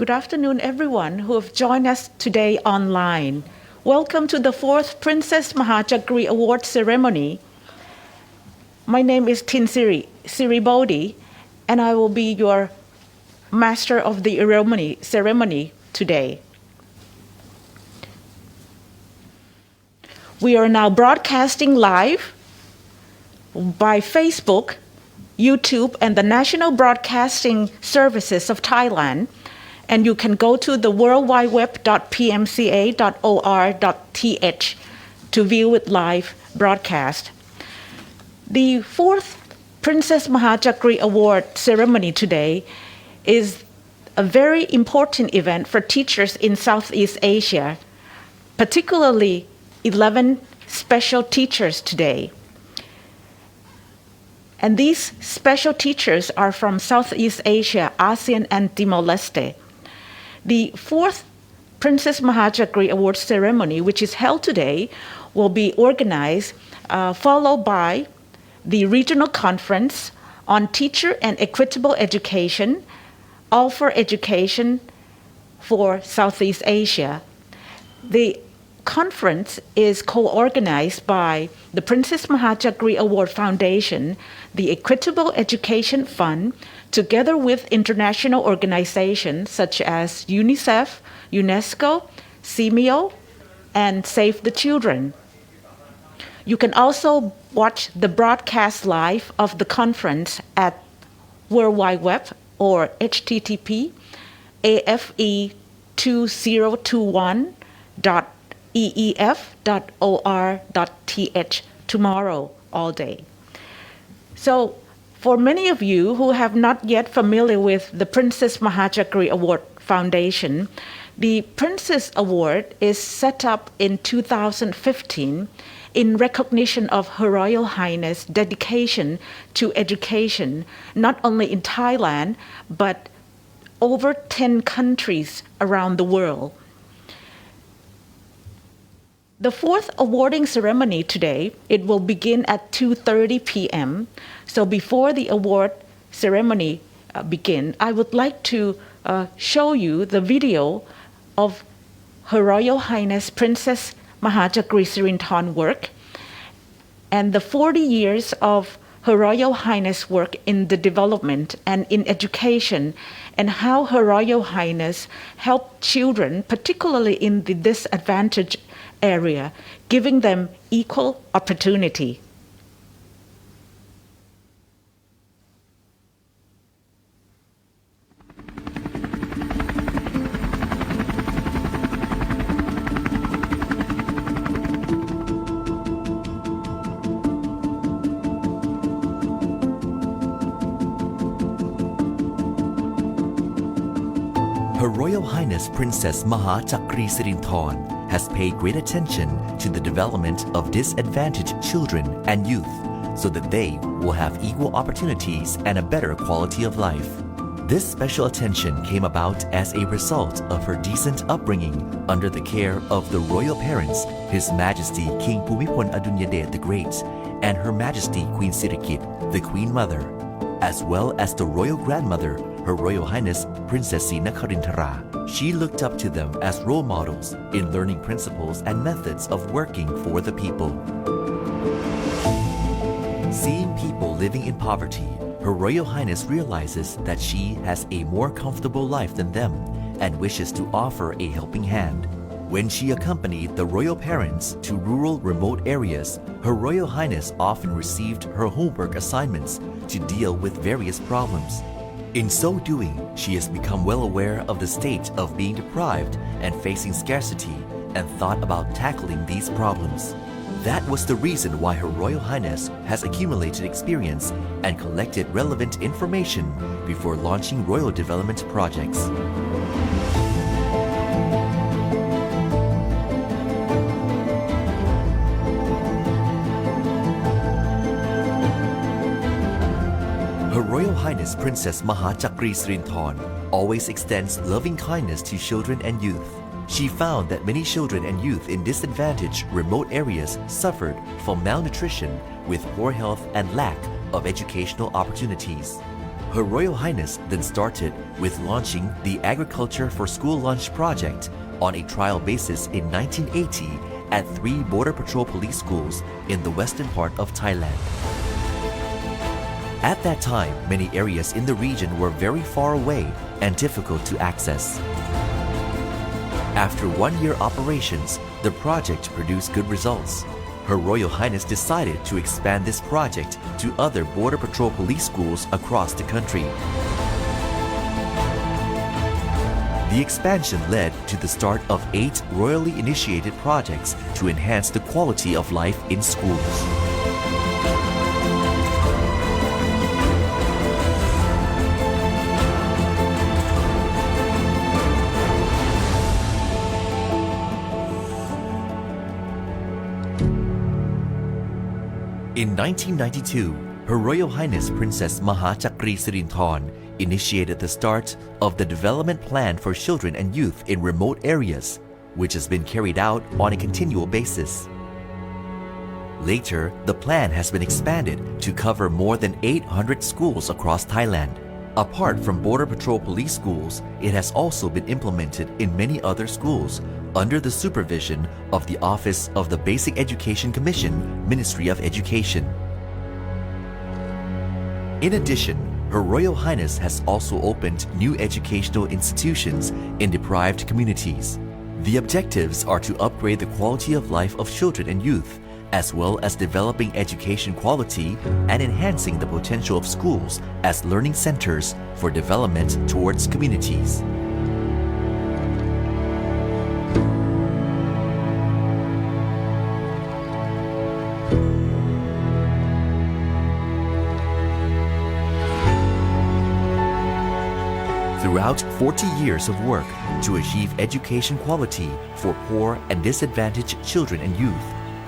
Good afternoon, everyone who have joined us today online. Welcome to the 4th Princess Maha Chakri Award ceremony. My name is Tin Siribodi, and I will be your master of the ceremony today. We are now broadcasting live by Facebook, YouTube, and the National Broadcasting Services of Thailand. And you can go to the worldwideweb.pmca.or.th to view it live broadcast. The 4th Princess Maha Chakri Award ceremony today is a very important event for teachers in Southeast Asia, particularly 11 special teachers today. And these special teachers are from Southeast Asia, ASEAN, and Timor Leste. The 4th Princess Maha Chakri Award ceremony, which is held today, will be organized, followed by the regional conference on teacher and equitable education, all for education for Southeast Asia. The conference is co-organized by the Princess Maha Chakri Award Foundation, the Equitable Education Fund, together with international organizations such as UNICEF, UNESCO, CMEO, and Save the Children. You can also watch the broadcast live of the conference at World Wide Web or http afe2021.eef.or.th tomorrow all day. So for many of you who have not yet familiar with the Princess Maha Chakri Award Foundation, the Princess Award is set up in 2015 in recognition of Her Royal Highness' dedication to education, not only in Thailand, but over 10 countries around the world. The 4th awarding ceremony today, it will begin at 2:30 p.m. So before the award ceremony begin, I would like to show you the video of Her Royal Highness Princess Maha Chakri Sirinthorn work and the 40 years of Her Royal Highness work in the development and in education, and how Her Royal Highness helped children, particularly in the disadvantaged area, giving them equal opportunity. Her Royal Highness Princess Maha Chakri Sirinthorn has paid great attention to the development of disadvantaged children and youth so that they will have equal opportunities and a better quality of life. This special attention came about as a result of her decent upbringing under the care of the royal parents, His Majesty King Bhumibol Adulyadej the Great and Her Majesty Queen Sirikit, the Queen Mother, as well as the royal grandmother, Her Royal Highness Princess Nakarintara. She looked up to them as role models in learning principles and methods of working for the people. Seeing people living in poverty, Her Royal Highness realizes that she has a more comfortable life than them and wishes to offer a helping hand. When she accompanied the royal parents to rural remote areas, Her Royal Highness often received her homework assignments to deal with various problems. In so doing, she has become well aware of the state of being deprived and facing scarcity and thought about tackling these problems. That was the reason why Her Royal Highness has accumulated experience and collected relevant information before launching royal development projects. Her Royal Highness Princess Maha Chakri Sirinthorn always extends loving kindness to children and youth. She found that many children and youth in disadvantaged remote areas suffered from malnutrition with poor health and lack of educational opportunities. Her Royal Highness then started with launching the Agriculture for School Lunch project on a trial basis in 1980 at 3 Border Patrol police schools in the western part of Thailand. At that time, many areas in the region were very far away and difficult to access. After 1-year operations, the project produced good results. Her Royal Highness decided to expand this project to other Border Patrol police schools across the country. The expansion led to the start of 8 royally initiated projects to enhance the quality of life in schools. In 1992, Her Royal Highness Princess Maha Chakri Sirinthorn initiated the start of the Development Plan for Children and Youth in Remote Areas, which has been carried out on a continual basis. Later, the plan has been expanded to cover more than 800 schools across Thailand. Apart from Border Patrol police schools, it has also been implemented in many other schools under the supervision of the Office of the Basic Education Commission, Ministry of Education. In addition, Her Royal Highness has also opened new educational institutions in deprived communities. The objectives are to upgrade the quality of life of children and youth, as well as developing education quality and enhancing the potential of schools as learning centers for development towards communities. Throughout 40 years of work to achieve education quality for poor and disadvantaged children and youth,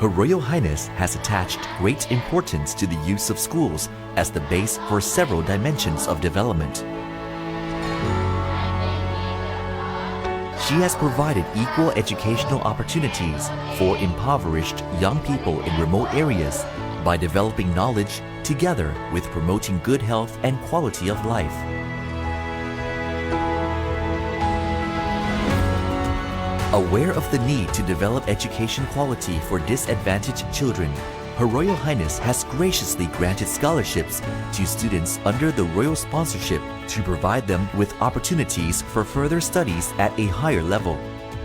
Her Royal Highness has attached great importance to the use of schools as the base for several dimensions of development. She has provided equal educational opportunities for impoverished young people in remote areas by developing knowledge together with promoting good health and quality of life. Aware of the need to develop education quality for disadvantaged children, Her Royal Highness has graciously granted scholarships to students under the royal sponsorship to provide them with opportunities for further studies at a higher level.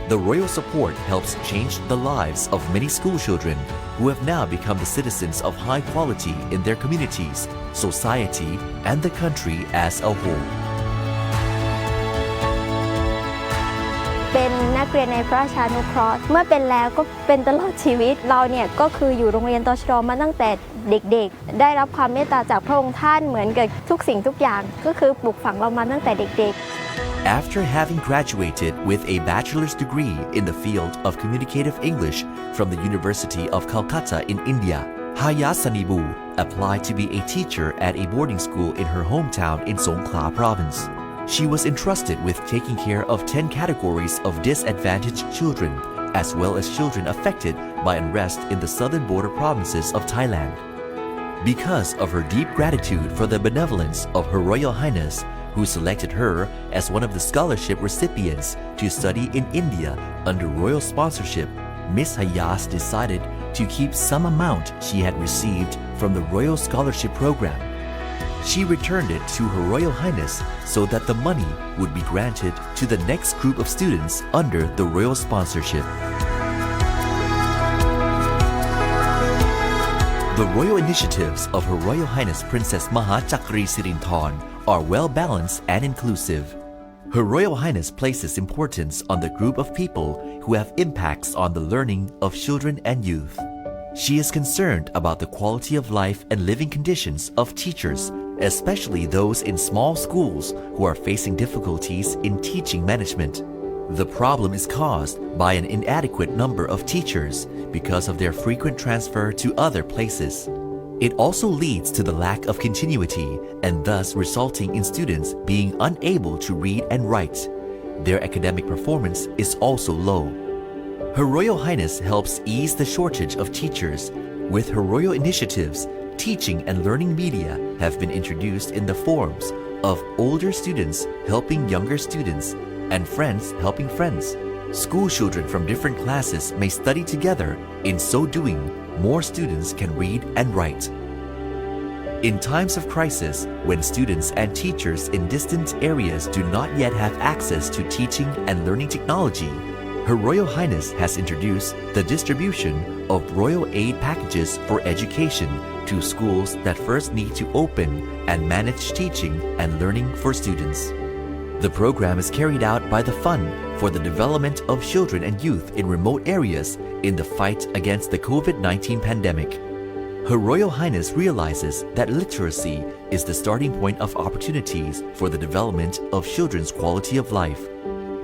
The royal support helps change the lives of many school children who have now become the citizens of high quality in their communities, society, and the country as a whole. เป็นนักเรียนในพระราชานุเคราะห์เมื่อเป็นแล้วก็เป็นตลอดชีวิตเราเนี่ยก็คืออยู่โรงเรียนตชด.มาตั้งแต่เด็กๆได้รับความเมตตาจากพระองค์ท่านเหมือนกับทุกสิ่งทุกอย่างก็คือปลูกฝังเรามาตั้งแต่เด็กๆ After having graduated with a bachelor's degree in the field of communicative English from the University of Calcutta in India, Hayasanibu applied to be a teacher at a boarding school in her hometown in Songkhla province. She was entrusted with taking care of 10 categories of disadvantaged children, as well as children affected by unrest in the southern border provinces of Thailand. Because of her deep gratitude for the benevolence of Her Royal Highness, who selected her as one of the scholarship recipients to study in India under royal sponsorship, Miss Hayas decided to keep some amount she had received from the Royal Scholarship Program. She returned it to Her Royal Highness so that the money would be granted to the next group of students under the royal sponsorship. The royal initiatives of Her Royal Highness Princess Maha Chakri Sirinthorn are well balanced and inclusive. Her Royal Highness places importance on the group of people who have impacts on the learning of children and youth. She is concerned about the quality of life and living conditions of teachers, especially those in small schools who are facing difficulties in teaching management. The problem is caused by an inadequate number of teachers because of their frequent transfer to other places. It also leads to the lack of continuity and thus resulting in students being unable to read and write. Their academic performance is also low. Her Royal Highness helps ease the shortage of teachers. With her royal initiatives, teaching and learning media have been introduced in the forms of older students helping younger students and friends helping friends. School children from different classes may study together. In so doing, more students can read and write. In times of crisis, when students and teachers in distant areas do not yet have access to teaching and learning technology, Her Royal Highness has introduced the distribution of Royal Aid packages for education to schools that first need to open and manage teaching and learning for students. The program is carried out by the Fund for the Development of Children and Youth in Remote Areas in the fight against the COVID-19 pandemic. Her Royal Highness realizes that literacy is the starting point of opportunities for the development of children's quality of life.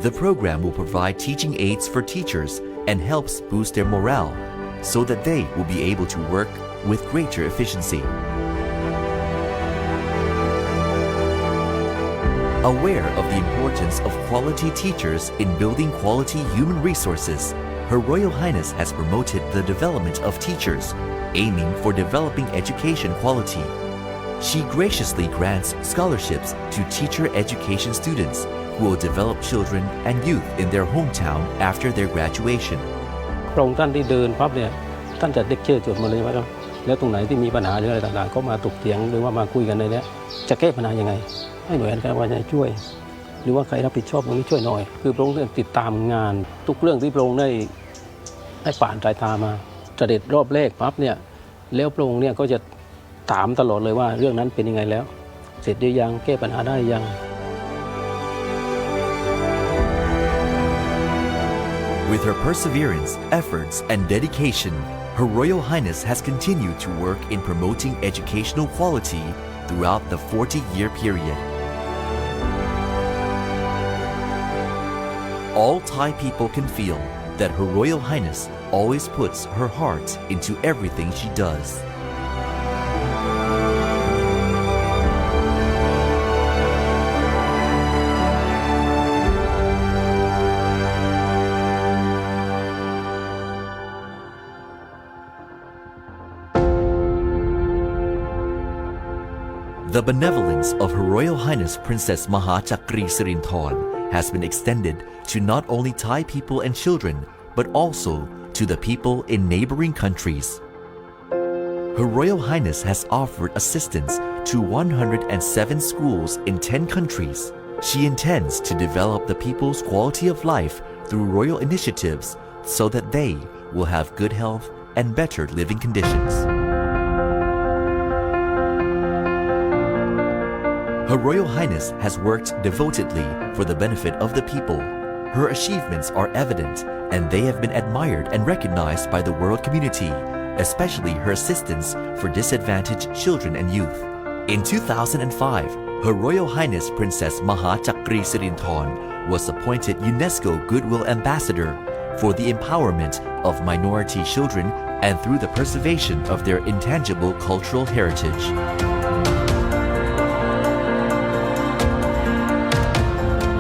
The program will provide teaching aids for teachers and helps boost their morale so that they will be able to work with greater efficiency. Aware of the importance of quality teachers in building quality human resources, Her Royal Highness has promoted the development of teachers, aiming for developing education quality. She graciously grants scholarships to teacher education students who will develop children and youth in their hometown after their graduation. พระองค์ท่านที่เดินปั๊บเนี่ยท่านจะเลคเชอร์จดหมดเลยว่าแล้วตรงไหนที่มีปัญหาหรืออะไรต่างๆก็มาถกเถียงหรือว่ามาคุยกันในนี้จะแก้ปัญหายังไงให้หน่วยงานการว่าจะช่วยหรือว่าใครรับผิดชอบตรงนี้ช่วยหน่อยคือพระองค์ติดตามงานทุกเรื่องที่พระองค์ได้ผ่านสายตามาเสด็จรอบแรกปั๊บเนี่ยแล้วพระองค์เนี่ยก็จะถามตลอดเลยว่าเรื่องนั้นเป็นยังไงแล้วเสร็จหรือยังแก้ปัญหาได้ยัง With her perseverance, efforts, and dedication, Her Royal Highness has continued to work in promoting educational quality throughout the 40-year period. All Thai people can feel that Her Royal Highness always puts her heart into everything she does. The benevolence of Her Royal Highness Princess Maha Chakri Sirinthorn has been extended to not only Thai people and children, but also to the people in neighboring countries. Her Royal Highness has offered assistance to 107 schools in 10 countries. She intends to develop the people's quality of life through royal initiatives so that they will have good health and better living conditions. Her Royal Highness has worked devotedly for the benefit of the people. Her achievements are evident and they have been admired and recognized by the world community, especially her assistance for disadvantaged children and youth. In 2005, Her Royal Highness Princess Maha Chakri Sirinthorn was appointed UNESCO Goodwill Ambassador for the empowerment of minority children and through the preservation of their intangible cultural heritage.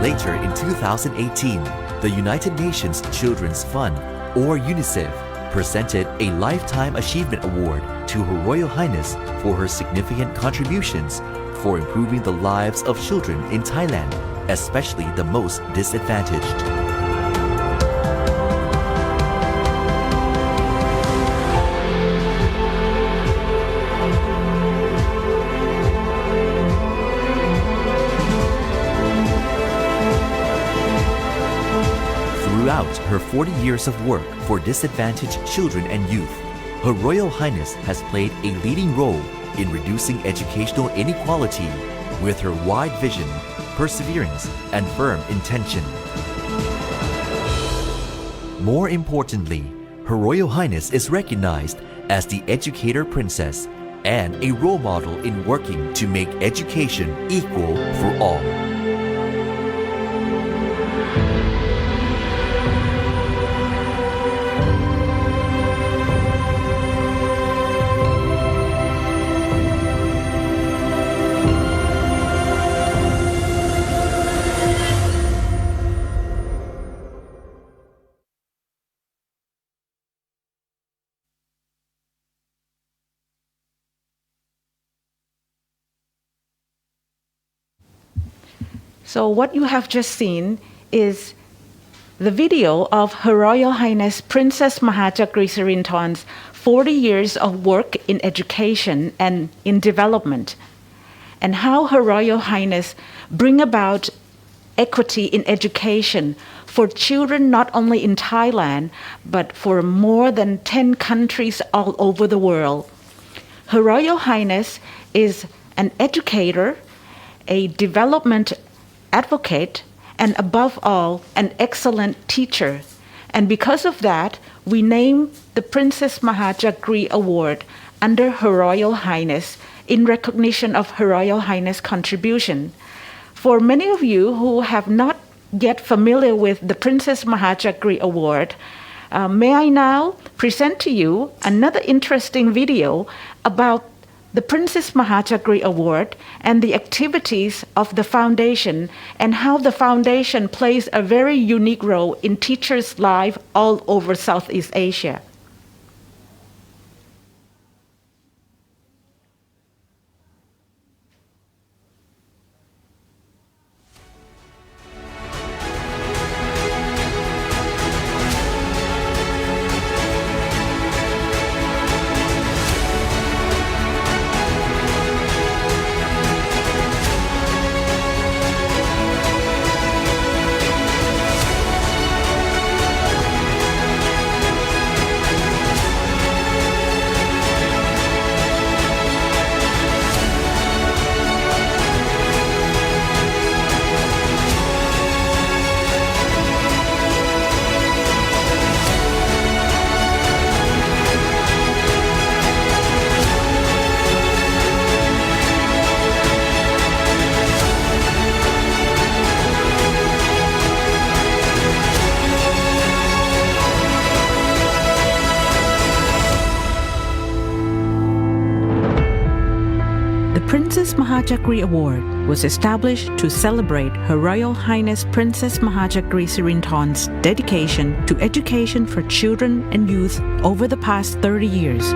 Later in 2018, the United Nations Children's Fund, or UNICEF, presented a Lifetime Achievement Award to Her Royal Highness for her significant contributions for improving the lives of children in Thailand, especially the most disadvantaged. Throughout her 40 years of work for disadvantaged children and youth, Her Royal Highness has played a leading role in reducing educational inequality with her wide vision, perseverance, and firm intention. More importantly, Her Royal Highness is recognized as the Educator Princess and a role model in working to make education equal for all. So what you have just seen is the video of Her Royal Highness Princess Maha Chakri Sirinthorn's 40 years of work in education and in development, and how Her Royal Highness bring about equity in education for children not only in Thailand, but for more than 10 countries all over the world. Her Royal Highness is an educator, a development advocate, and above all, an excellent teacher. And because of that, we name the Princess Maha Chakri Award under Her Royal Highness in recognition of Her Royal Highness' contribution. For many of you who have not yet familiar with the Princess Maha Chakri Award, may I now present to you another interesting video about the Princess Maha Chakri Award and the activities of the foundation, and how the foundation plays a very unique role in teachers' lives all over Southeast Asia. Princess Maha Chakri Award was established to celebrate Her Royal Highness Princess Maha Chakri Sirinthorn's dedication to education for children and youth over the past 30 years.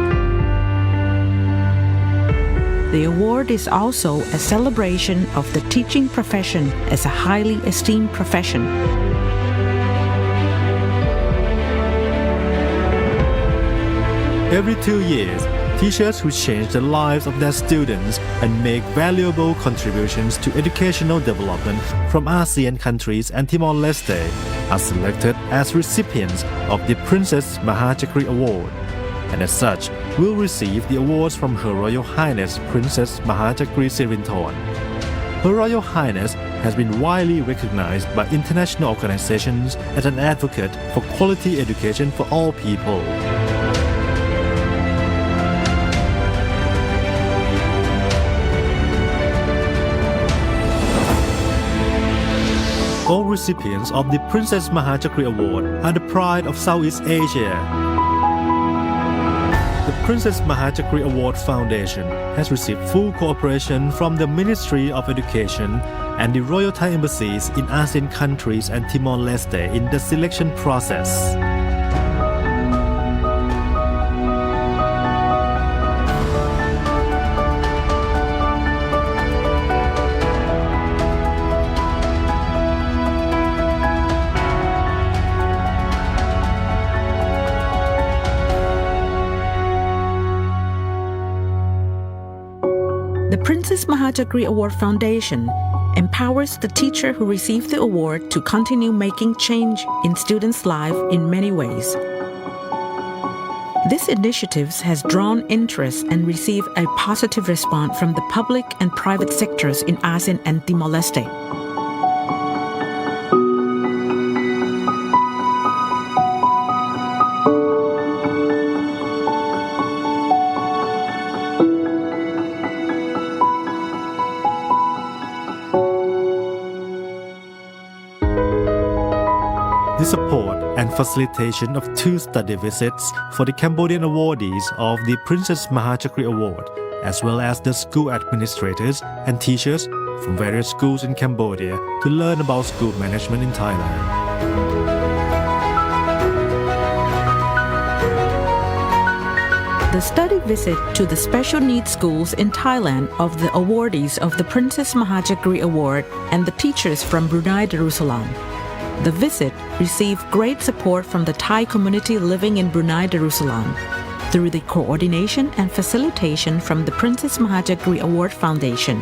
The award is also a celebration of the teaching profession as a highly esteemed profession. Every 2 years, teachers who change the lives of their students and make valuable contributions to educational development from ASEAN countries and Timor Leste are selected as recipients of the Princess Maha Chakri Award, and as such will receive the awards from Her Royal Highness Princess Maha Chakri Sirinthorn. Her Royal Highness has been widely recognized by international organizations as an advocate for quality education for all people. All recipients of the Princess Maha Chakri Award are the pride of Southeast Asia. The Princess Maha Chakri Award Foundation has received full cooperation from the Ministry of Education and the Royal Thai Embassies in ASEAN countries and Timor Leste in the selection process. The Princess Maha Chakri Award Foundation empowers the teacher who received the award to continue making change in students' lives in many ways. This initiative has drawn interest and received a positive response from the public and private sectors in ASEAN and Timor Leste. The support and facilitation of 2 study visits for the Cambodian awardees of the Princess Maha Chakri Award, as well as the school administrators and teachers from various schools in Cambodia to learn about school management in Thailand. The study visit to the special needs schools in Thailand of the awardees of the Princess Maha Chakri Award and the teachers from Brunei Darussalam. The visit received great support from the Thai community living in Brunei Darussalam through the coordination and facilitation from the Princess Maha Chakri Award Foundation.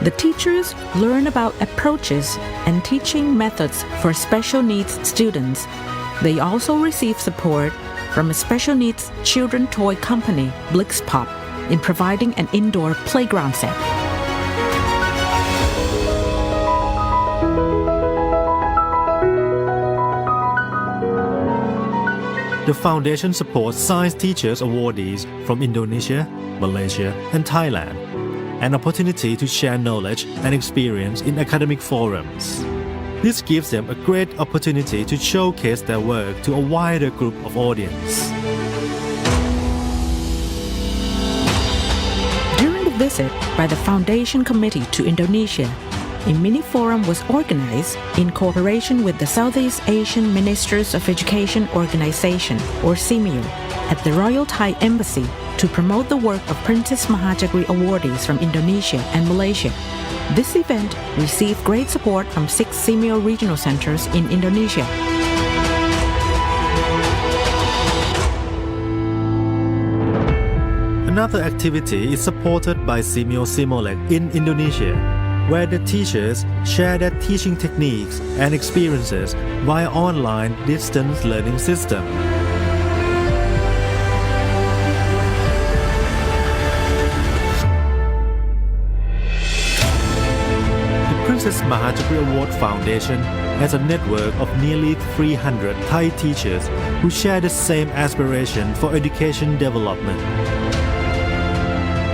The teachers learn about approaches and teaching methods for special needs students. They also receive support from a special needs children toy company, Blix Pop, in providing an indoor playground set. The foundation supports science teachers awardees from Indonesia, Malaysia, and Thailand, an opportunity to share knowledge and experience in academic forums. This gives them a great opportunity to showcase their work to a wider group of audience. During the visit by the Foundation Committee to Indonesia, a mini forum was organized in cooperation with the Southeast Asian Ministers of Education Organization, or SIMIO, at the Royal Thai Embassy to promote the work of Princess Maha Chakri awardees from Indonesia and Malaysia. This event received great support from 6 SIMIO regional centers in Indonesia. Another activity is supported by SIMIO Simolek in Indonesia, where the teachers share their teaching techniques and experiences via online distance learning system. The Princess Maha Chakri Award Foundation has a network of nearly 300 Thai teachers who share the same aspiration for education development.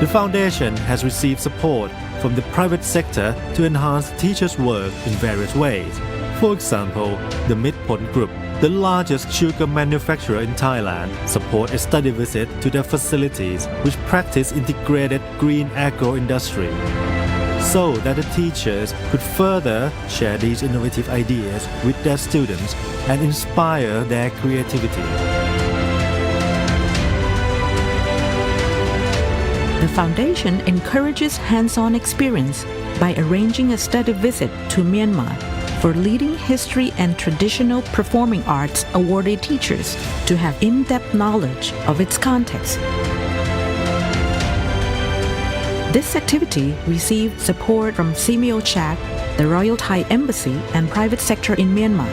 The foundation has received support from the private sector to enhance teachers' work in various ways. For example, the Midpon Group, the largest sugar manufacturer in Thailand, support a study visit to their facilities which practice integrated green agro-industry, so that the teachers could further share these innovative ideas with their students and inspire their creativity. The foundation encourages hands-on experience by arranging a study visit to Myanmar for leading history and traditional performing arts awarded teachers to have in-depth knowledge of its context. This activity received support from SIMIO CHAC, the Royal Thai Embassy, and private sector in Myanmar.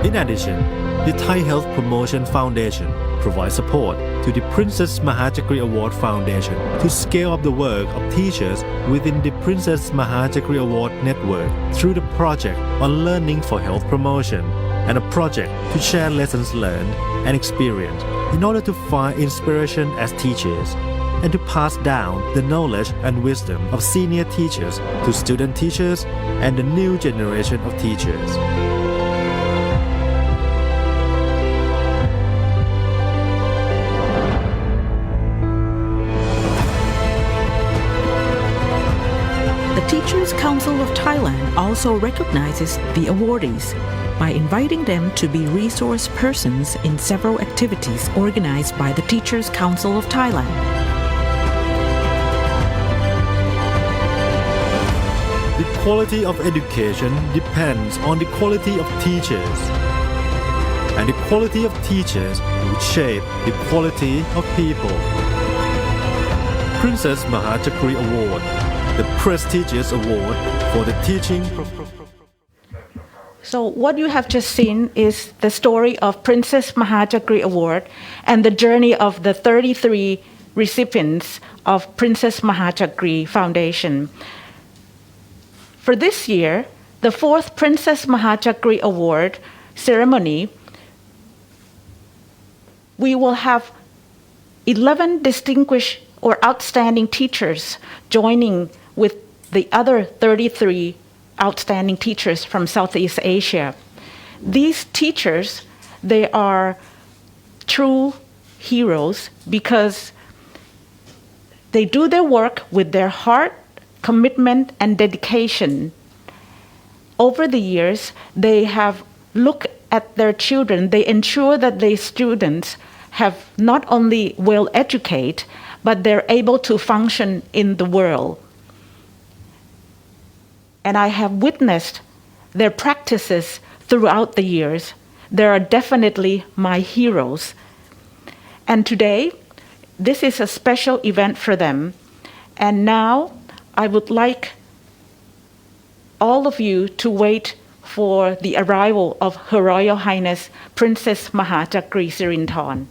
In addition, the Thai Health Promotion Foundation provides support to the Princess Maha Chakri Award Foundation to scale up the work of teachers within the Princess Maha Chakri Award network through the project on learning for health promotion and a project to share lessons learned and experience in order to find inspiration as teachers and to pass down the knowledge and wisdom of senior teachers to student teachers and the new generation of teachers. The Teachers Council of Thailand also recognizes the awardees by inviting them to be resource persons in several activities organized by the Teachers Council of Thailand. The quality of education depends on the quality of teachers, and the quality of teachers will shape the quality of people. Princess Maha Chakri Award, the prestigious award for the teaching. So what you have just seen is the story of Princess Maha Chakri Award and the journey of the 33 recipients of Princess Maha Chakri Foundation. For this year, the 4th Princess Maha Chakri Award ceremony, we will have 11 distinguished or outstanding teachers joining with the other 33 outstanding teachers from Southeast Asia. These teachers, they are true heroes because they do their work with their heart, commitment, and dedication. Over the years, they have looked at their children. They ensure that their students have not only well educated, but they're able to function in the world. And I have witnessed their practices throughout the years. They are definitely my heroes. And today, this is a special event for them. And now, I would like all of you to wait for the arrival of Her Royal Highness Princess Maha Chakri Sirinthorn.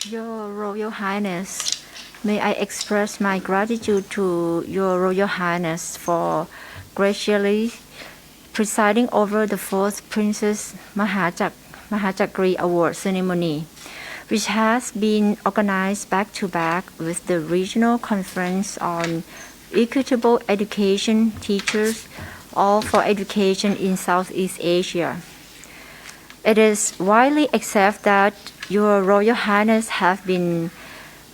Your Royal Highness, may I express my gratitude to Your Royal Highness for graciously presiding over the 4th Princess Maha Chakri Award ceremony, which has been organized back-to-back with the Regional Conference on Equitable Education Teachers, all for education in Southeast Asia. It is widely accepted that Your Royal Highness have been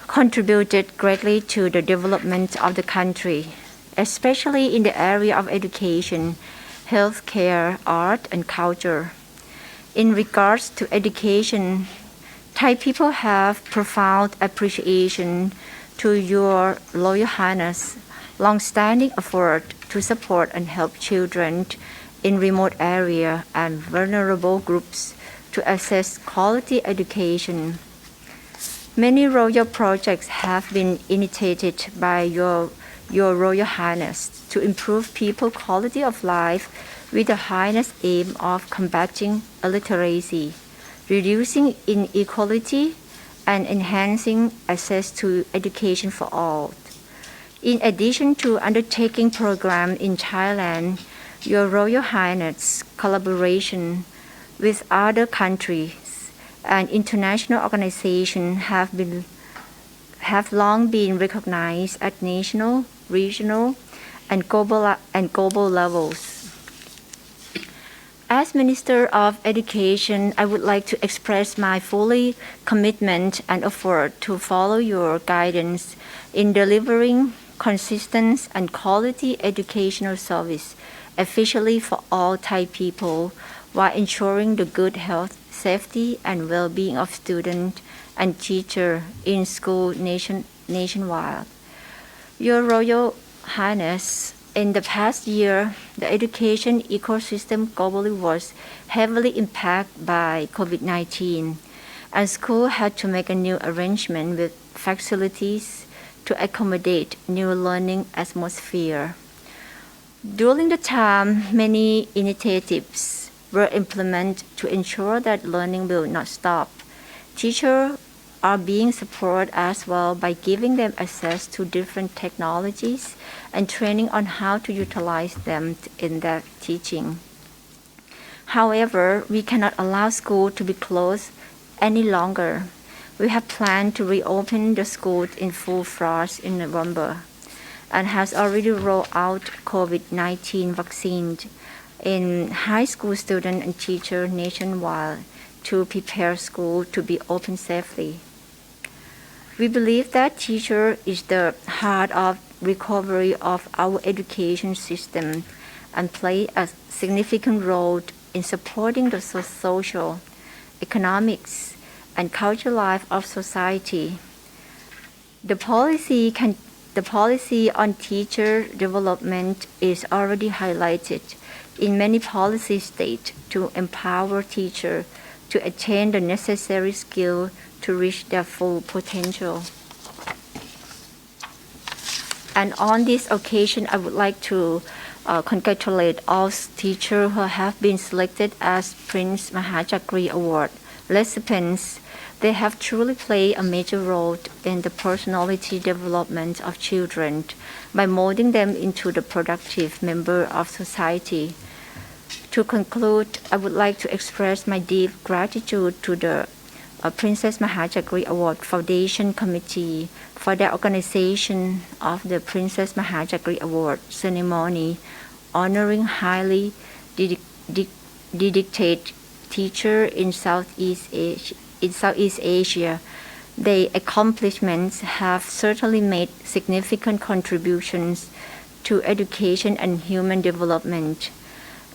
contributed greatly to the development of the country, especially in the area of education, healthcare, art, and culture. In regards to education, Thai people have profound appreciation to Your Royal Highness' long-standing effort to support and help children in remote areas and vulnerable groups to access quality education. Many royal projects have been initiated by Your Royal Highness to improve people's quality of life with the highest aim of combating illiteracy, reducing inequality, and enhancing access to education for all. In addition to undertaking programs in Thailand, Your Royal Highness' collaboration with other countries and international organizations have long been recognized at national, regional, and global levels. As Minister of Education, I would like to express my fully commitment and effort to follow your guidance in delivering consistent and quality educational service efficiently for all Thai people, while ensuring the good health, safety, and well-being of students and teachers in schools nationwide. Your Royal Highness, in the past year, the education ecosystem globally was heavily impacted by COVID-19, and schools had to make a new arrangement with facilities to accommodate new learning atmosphere. During the time, many initiatives were implemented to ensure that learning will not stop. Teachers are being supported as well by giving them access to different technologies and training on how to utilize them in their teaching. However, we cannot allow school to be closed any longer. We have planned to reopen the schools in full force in November and has already rolled out COVID-19 vaccines in high school students and teachers nationwide to prepare school to be open safely. We believe that teacher is the heart of recovery of our education system and play a significant role in supporting the social, economics, and cultural life of society. The policy on teacher development is already highlighted in many policy states to empower teachers to attain the necessary skill to reach their full potential. And on this occasion, I would like to congratulate all teachers who have been selected as Prince Maha Chakri Award recipients. They have truly played a major role in the personality development of children by molding them into the productive member of society. To conclude, I would like to express my deep gratitude to the Princess Maha Chakri Award Foundation Committee for their organization of the Princess Maha Chakri Award ceremony, honoring highly dedicated teachers in Southeast Asia. Their accomplishments have certainly made significant contributions to education and human development.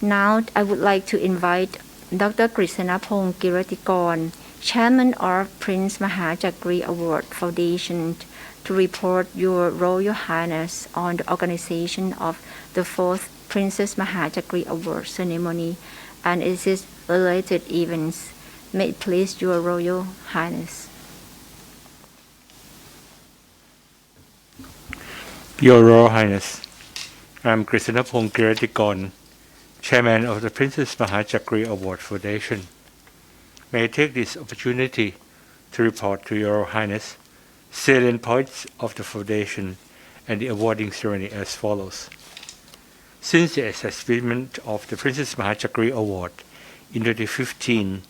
Now, I would like to invite Dr. Krishnapong Kiratikon, Chairman of Prince Maha Chakri Award Foundation, to report Your Royal Highness on the organization of the 4th Princess Maha Chakri Award ceremony and its related events. May it please Your Royal Highness. Your Royal Highness, I am Krishnapong Kiratikon, Chairman of the Princess Maha Chakri Award Foundation. May I take this opportunity to report to Your Highness salient points of the Foundation and the awarding ceremony as follows. Since the establishment of the Princess Maha Chakri Award in 2015,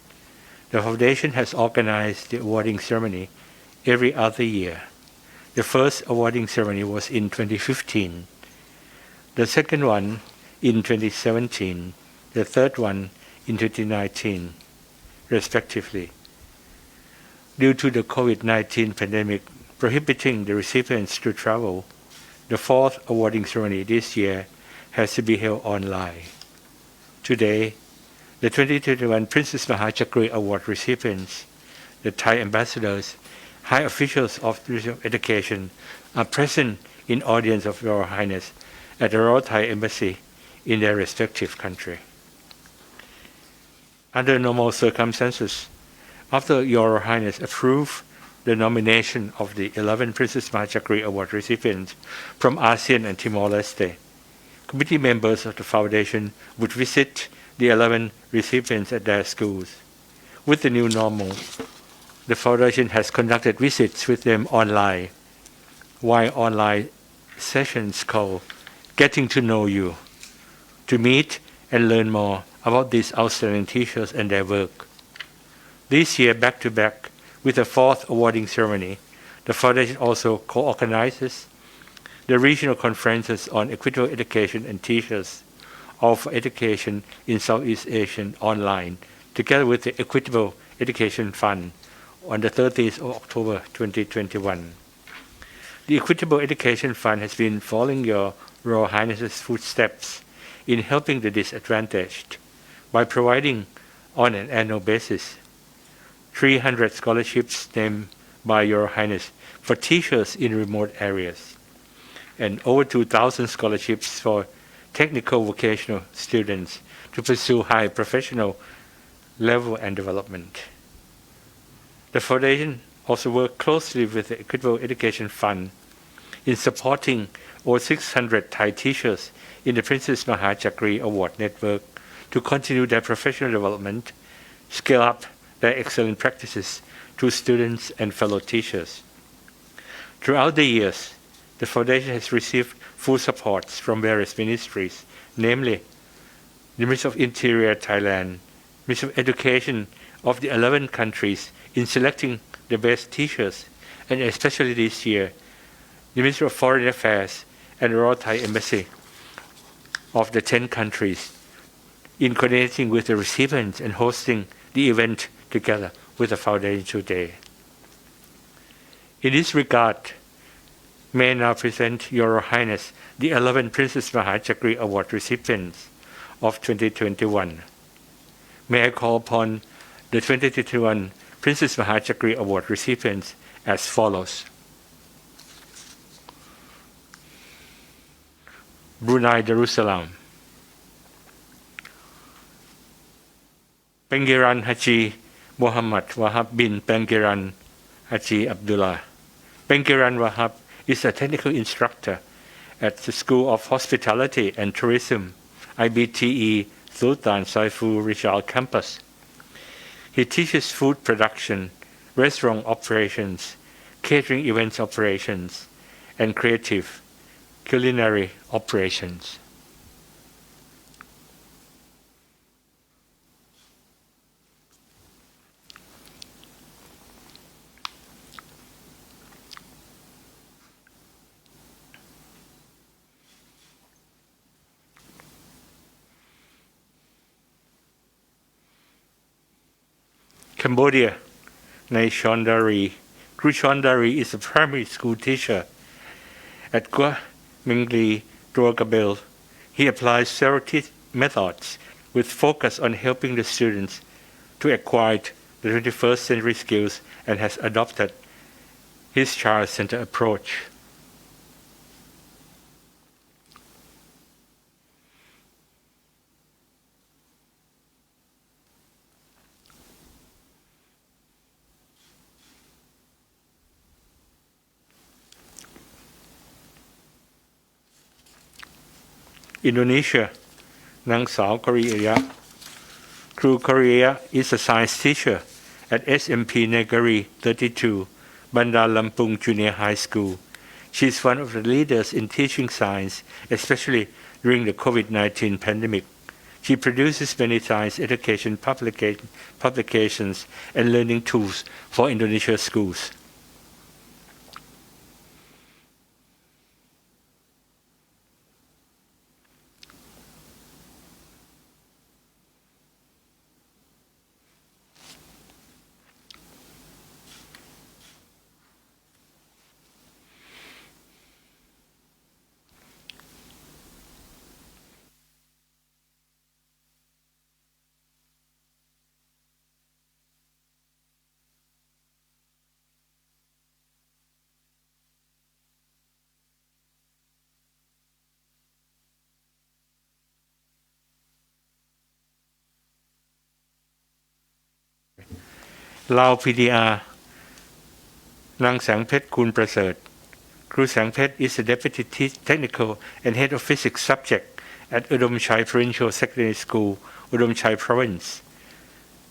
the Foundation has organized the awarding ceremony every other year. The first awarding ceremony was in 2015, the second one in 2017, the third one in 2019, respectively. Due to the COVID-19 pandemic prohibiting the recipients to travel, the fourth awarding ceremony this year has to be held online. Today, the 2021 Princess Maha Chakri Award recipients, the Thai ambassadors, high officials of the Ministry of Education are present in audience of Your Highness at the Royal Thai Embassy in their respective country. Under normal circumstances, after Your Highness approved the nomination of the 11 Princess Maha Chakri Award recipients from ASEAN and Timor Leste, committee members of the Foundation would visit the 11 recipients at their schools. With the new normal, the Foundation has conducted visits with them online, while online sessions called Getting to Know You, to meet and learn more about these outstanding teachers and their work. This year, back-to-back with the fourth awarding ceremony, the Foundation also co-organizes the regional conferences on equitable education and teachers of education in Southeast Asia online, together with the Equitable Education Fund on the 30th of October 2021. The Equitable Education Fund has been following Your Royal Highness's footsteps in helping the disadvantaged by providing, on an annual basis, 300 scholarships named by Your Highness for teachers in remote areas, and over 2,000 scholarships for technical vocational students to pursue high professional level and development. The Foundation also worked closely with the Equitable Education Fund in supporting over 600 Thai teachers in the Princess Maha Chakri Award Network to continue their professional development, scale up their excellent practices to students and fellow teachers. Throughout the years, the Foundation has received full support from various ministries, namely the Ministry of Interior Thailand, Ministry of Education of the 11 countries in selecting the best teachers, and especially this year, the Ministry of Foreign Affairs and the Royal Thai Embassy of the 10 countries in coordinating with the recipients and hosting the event together with the Foundation today. In this regard, may I now present Your Highness the 11 Princess Maha Chakri Award recipients of 2021. May I call upon the 2021 Princess Maha Chakri Award recipients as follows. Brunei Darussalam, Pengiran Haji Muhammad Wahab bin Pengiran Haji Abdullah. Pengiran Wahab is a technical instructor at the School of Hospitality and Tourism, IBTE Sultan Saiful Rizal campus. He teaches food production, restaurant operations, catering events operations, and creative culinary operations. Cambodia, Nay Chondari. Kru Chondari is a primary school teacher at Gua Mingli Drogabel. He applies several methods with focus on helping the students to acquire the 21st century skills and has adopted his child-centered approach. Indonesia, Nang Sao Korea. Kru Korea is a science teacher at SMP Negari 32, Bandar Lampung Junior High School. She is one of the leaders in teaching science, especially during the COVID-19 pandemic. She produces many science education publications and learning tools for Indonesia schools. Lao PDR นางแสงเพชรคูณประเสริฐ Kru Sangpet is the Deputy Technical and Head of Physics Subject at Udom Chai Provincial Secondary School, Udom Chai Province.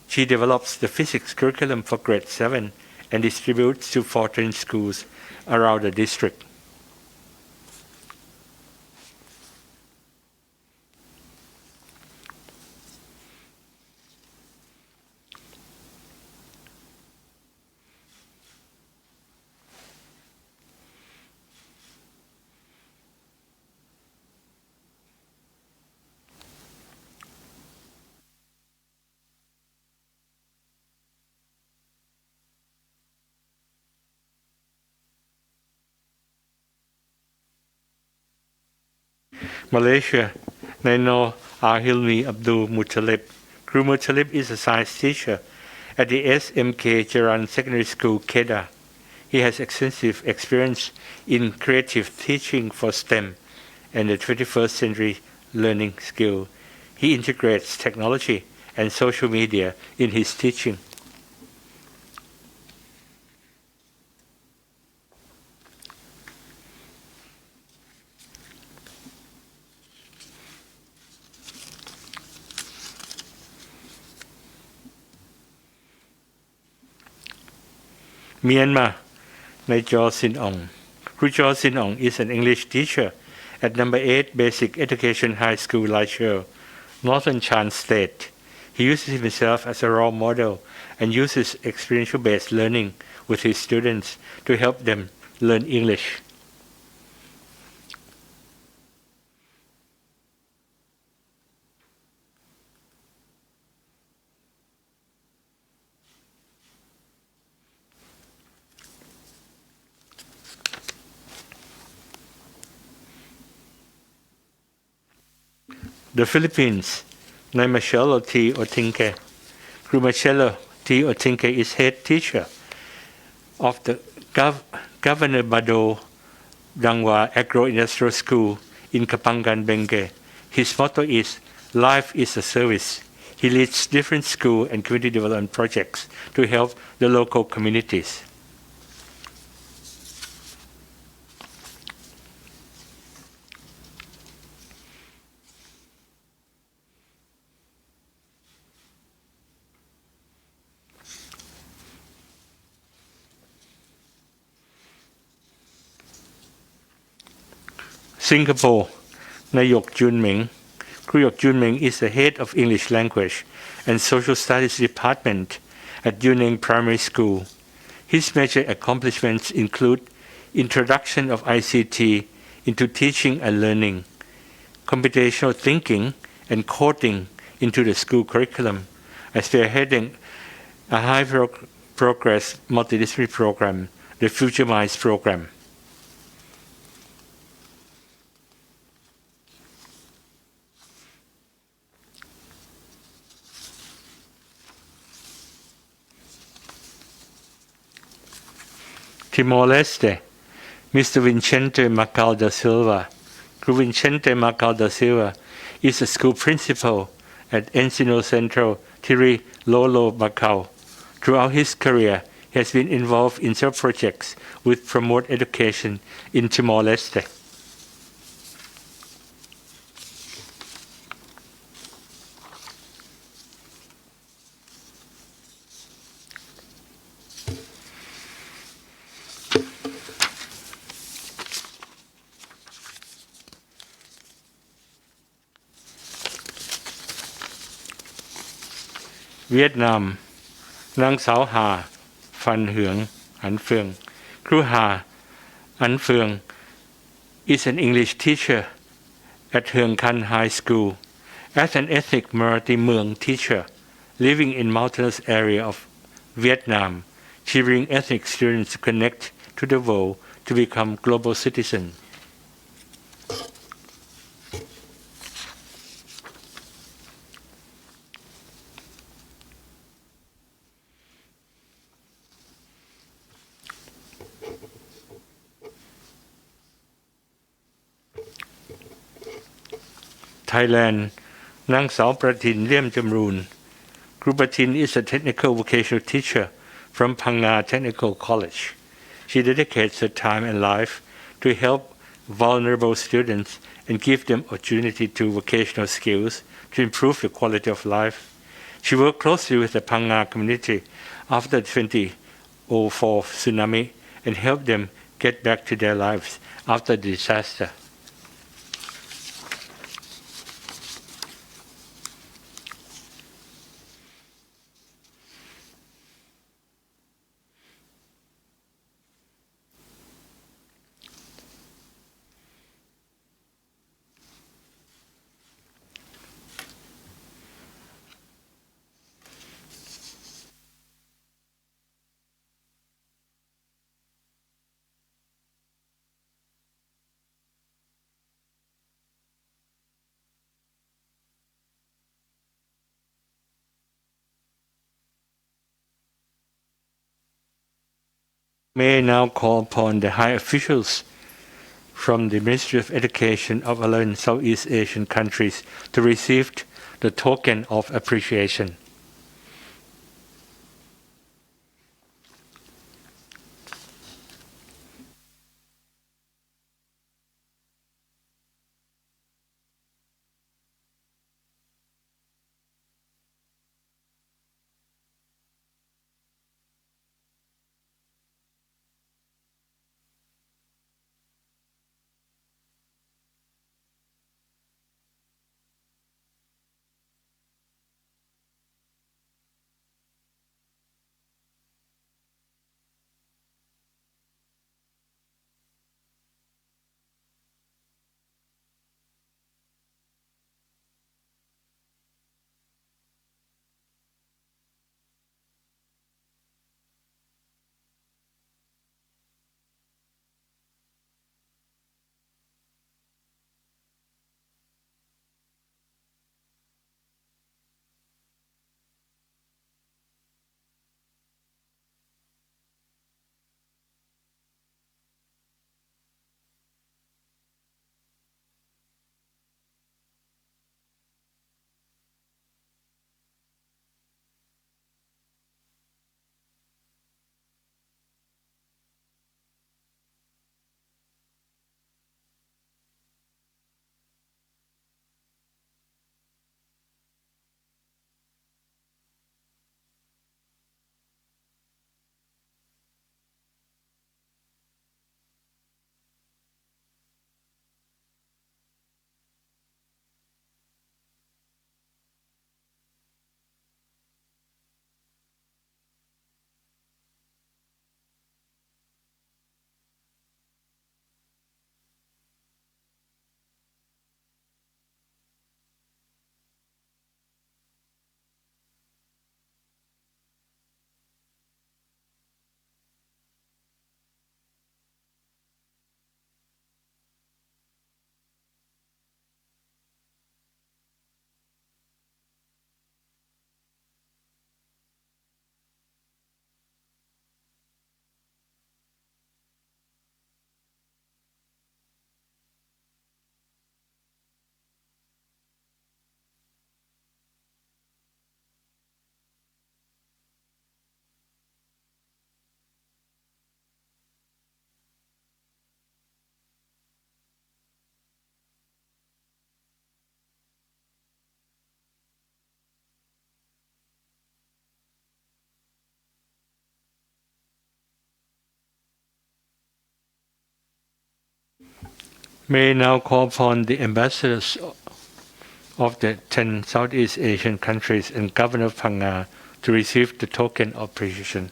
She develops the physics curriculum for grade 7 and distributes to 14 schools around the district. Malaysia, Naino Ahilmi Abdul Muttalib. Kru Muttalib is a science teacher at the SMK Jaran Secondary School, Kedah. He has extensive experience in creative teaching for STEM and the 21st century learning skill. He integrates technology and social media in his teaching. Myanmar, Najor Sin Ong. Rujor Sin Ong is an English teacher at number 8 Basic Education High School, Laichur, Northern Chan State. He uses himself as a role model and uses experiential-based learning with his students to help them learn English. The Philippines, Nay Marcelo T. Otinke. Kru Marcelo T. Otinke is head teacher of the Governor Bado Dangwa Agro-Industrial School in Kapangan, Bengue. His motto is, "Life is a service." He leads different school and community development projects to help the local communities. Singapore, Nayok Junming. Kruyok Junming is the head of English Language and Social Studies Department at Yuneng Primary School. His major accomplishments include introduction of ICT into teaching and learning, computational thinking and coding into the school curriculum, as spearheading a high-progress multidisciplinary program, the Future Minds program. Timor-Leste, Mr. Vicente Macal da Silva. Vicente Macal da Silva is a school principal at Encino Central, Tiri Lolo, Macau. Throughout his career, he has been involved in several projects which promote education in Timor-Leste. เวียดนามนางสาวหาฟันเหืองอันเฟืองครูหาอันเฟือง is an English teacher at Heung Kan High School. As an ethnic minority Mueang teacher living in mountainous area of Vietnam, she brings ethnic students to connect to the world to become global citizens. Thailand นางสาวประทินเลี่ยมจำรูน ครูประทิน is a technical vocational teacher from Phang Nga Technical College. She dedicates her time and life to help vulnerable students and give them opportunity to vocational skills to improve the quality of life. She worked closely with the Phang Nga community after the 2004 tsunami and helped them get back to their lives after the disaster. May I now call upon the high officials from the Ministry of Education of 11 Southeast Asian countries to receive the token of appreciation. May I now call upon the ambassadors of the 10 Southeast Asian countries and Governor of Phang to receive the token of appreciation.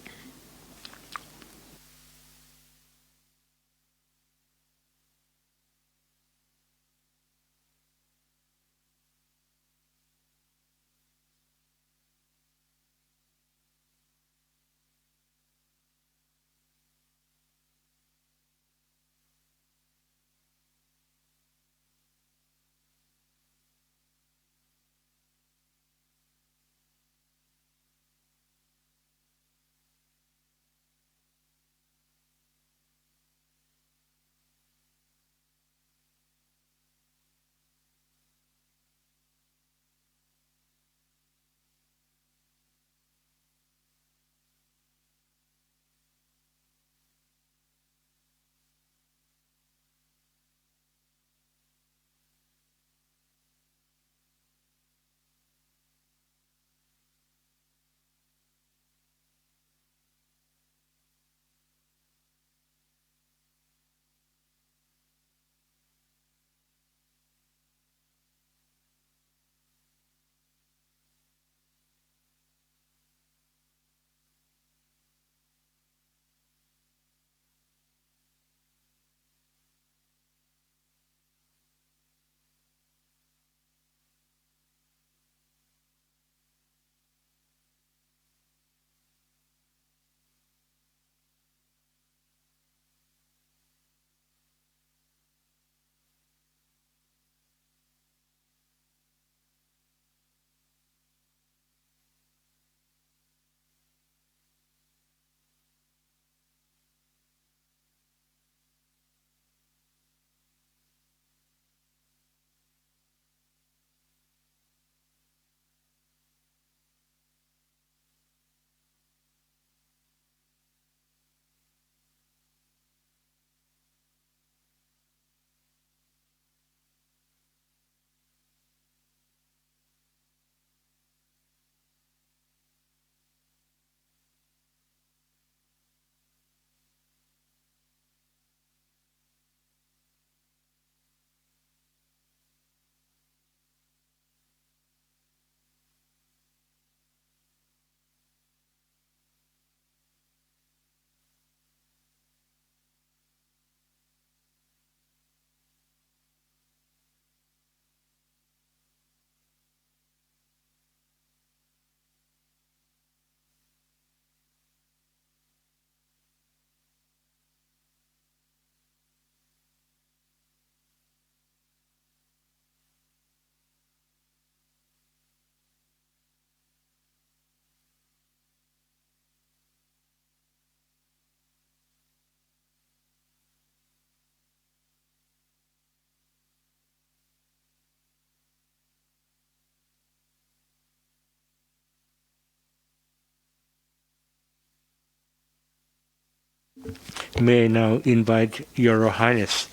May I now invite Your Royal Highness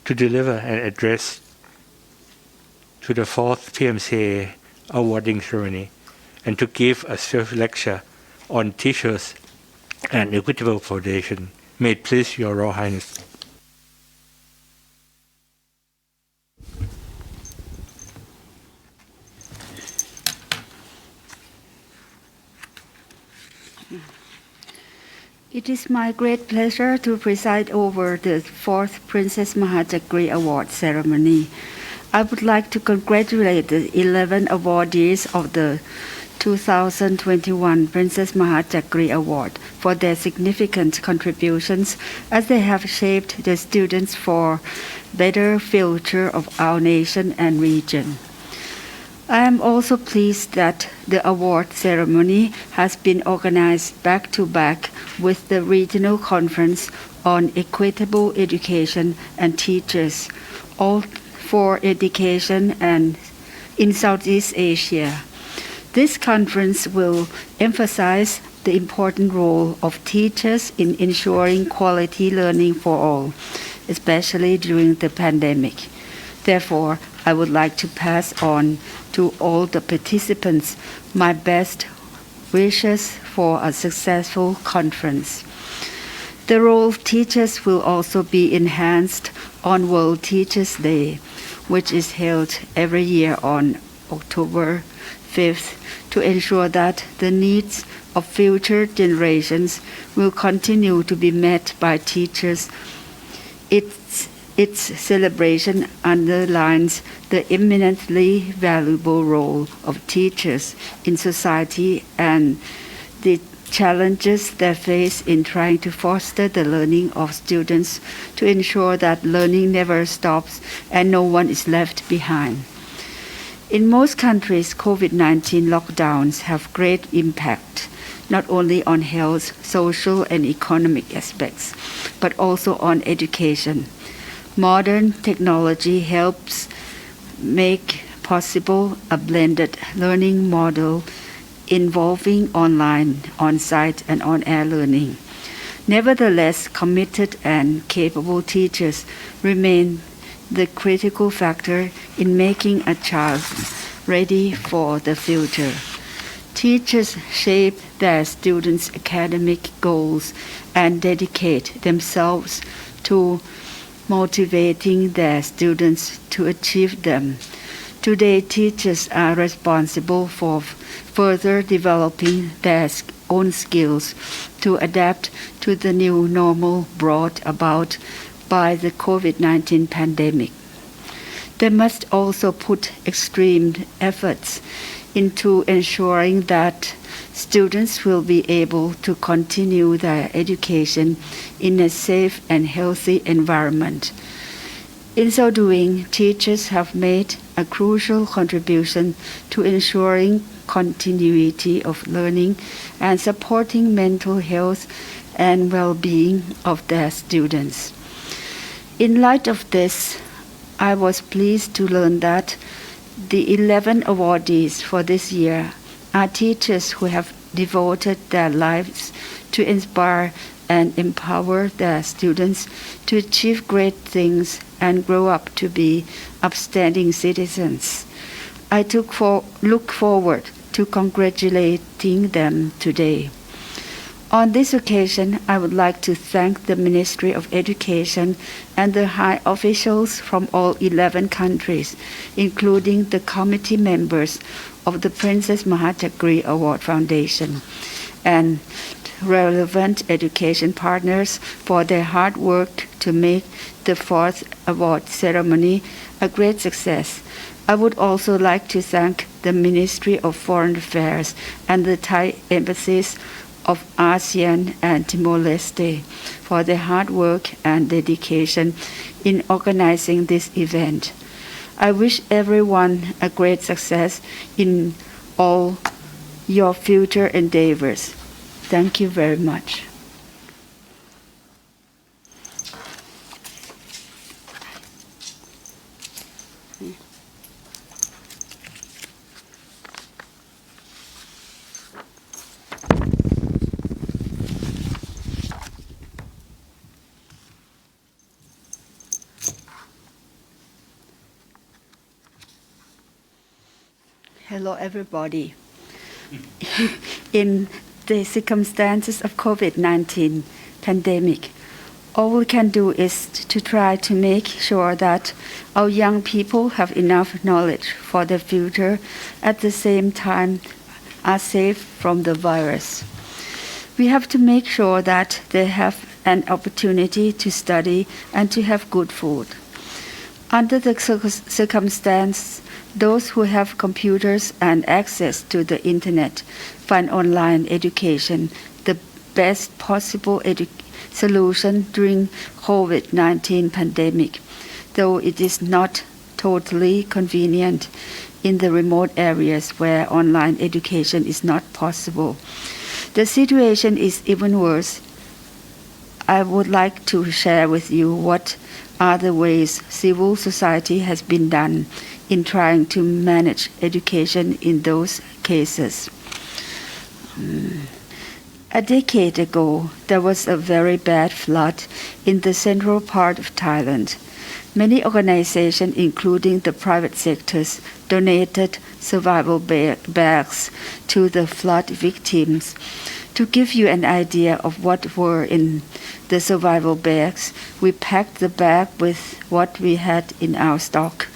to deliver an address to the 4th PMCA awarding ceremony and to give a self-lecture on teachers and equitable foundation. May it please Your Royal Highness. It is my great pleasure to preside over the 4th Princess Maha Chakri Award ceremony. I would like to congratulate the 11 awardees of the 2021 Princess Maha Chakri Award for their significant contributions as they have shaped the students for better future of our nation and region. I am also pleased that the award ceremony has been organized back-to-back with the Regional Conference on Equitable Education and Teachers, all for education and in Southeast Asia. This conference will emphasize the important role of teachers in ensuring quality learning for all, especially during the pandemic. Therefore, I would like to pass on to all the participants my best wishes for a successful conference. The role of teachers will also be enhanced on World Teachers' Day, which is held every year on October 5th, to ensure that the needs of future generations will continue to be met by teachers. Its celebration underlines the eminently valuable role of teachers in society and the challenges they face in trying to foster the learning of students to ensure that learning never stops and no one is left behind. In most countries, COVID-19 lockdowns have great impact, not only on health, social, and economic aspects, but also on education. Modern technology helps make possible a blended learning model involving online, on-site, and on-air learning. Nevertheless, committed and capable teachers remain the critical factor in making a child ready for the future. Teachers shape their students' academic goals and dedicate themselves to motivating their students to achieve them. Today, teachers are responsible for further developing their own skills to adapt to the new normal brought about by the COVID-19 pandemic. They must also put extreme efforts into ensuring that students will be able to continue their education in a safe and healthy environment. In so doing, teachers have made a crucial contribution to ensuring continuity of learning and supporting mental health and well-being of their students. In light of this, I was pleased to learn that the 11 awardees for this year are teachers who have devoted their lives to inspire and empower their students to achieve great things and grow up to be upstanding citizens. I look forward to congratulating them today. On this occasion, I would like to thank the Ministry of Education and the high officials from all 11 countries, including the committee members of the Princess Maha Chakri Award Foundation, and relevant education partners for their hard work to make the fourth award ceremony a great success. I would also like to thank the Ministry of Foreign Affairs and the Thai embassies of ASEAN and Timor Leste for their hard work and dedication in organizing this event. I wish everyone a great success in all your future endeavors. Thank you very much. Hello, everybody. In the circumstances of COVID-19 pandemic, all we can do is to try to make sure that our young people have enough knowledge for the future, at the same time are safe from the virus. We have to make sure that they have an opportunity to study and to have good food. Under the circumstance, those who have computers and access to the internet find online education the best possible solution during COVID-19 pandemic, though it is not totally convenient in the remote areas where online education is not possible. The situation is even worse. I would like to share with you what are the ways civil society has been done in trying to manage education in those cases. A decade ago, there was a very bad flood in the central part of Thailand. Many organizations, including the private sectors, donated survival bags to the flood victims. To give you an idea of what were in the survival bags, we packed the bag with what we had in our stock: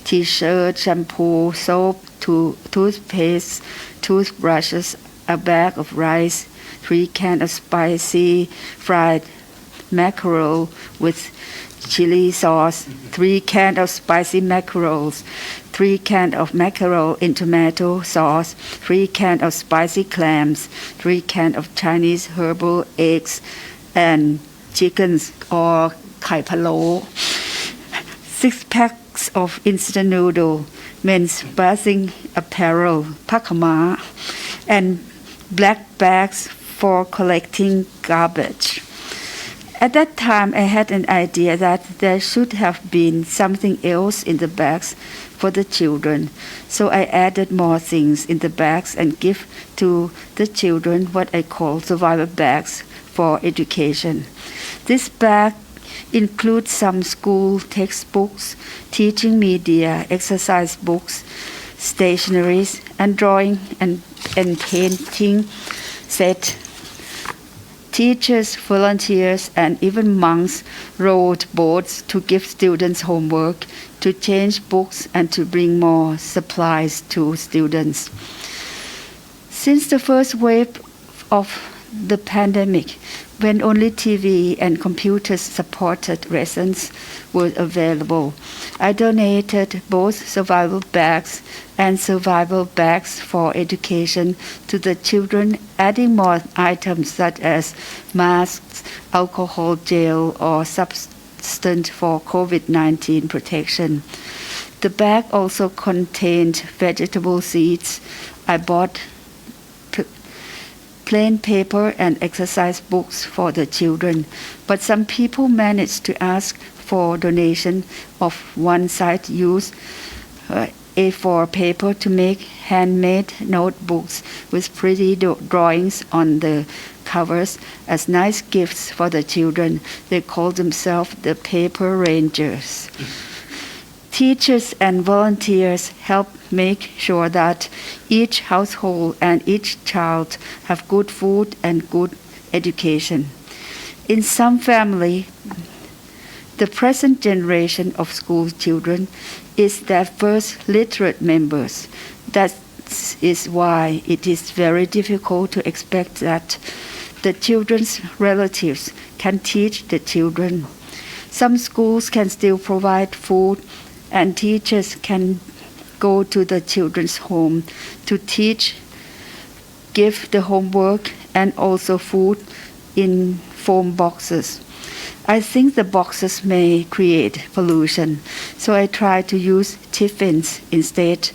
t-shirt, shampoo, soap, toothpaste, toothbrushes, a bag of rice, 3 cans of spicy fried mackerel with chili sauce, 3 cans of spicy mackerels, 3 cans of mackerel in tomato sauce, 3 cans of spicy clams, 3 cans of Chinese herbal eggs and chickens or kai palo, 6 packs of instant noodle, men's bathing apparel, pakama, and black bags for collecting garbage. At that time, I had an idea that there should have been something else in the bags for the children. So I added more things in the bags and give to the children what I call survival bags for education. This bag includes some school textbooks, teaching media, exercise books, stationeries, and drawing and painting set. Teachers, volunteers, and even monks rowed boats to give students homework, to change books, and to bring more supplies to students. Since the first wave of the pandemic, when only TV and computers supported lessons were available, I donated both survival bags and survival bags for education to the children, adding more items such as masks, alcohol gel, or substance for COVID-19 protection. The bag also contained vegetable seeds. I bought plain paper and exercise books for the children, but some people managed to ask for donation of one-side use A4 paper to make handmade notebooks with pretty drawings on the covers as nice gifts for the children. They called themselves the Paper Rangers. Teachers and volunteers help make sure that each household and each child have good food and good education. In some family, the present generation of school children is their first literate members. That is why it is very difficult to expect that the children's relatives can teach the children. Some schools can still provide food, and teachers can go to the children's home to teach, give the homework, and also food in foam boxes. I think the boxes may create pollution, so I try to use tiffins instead,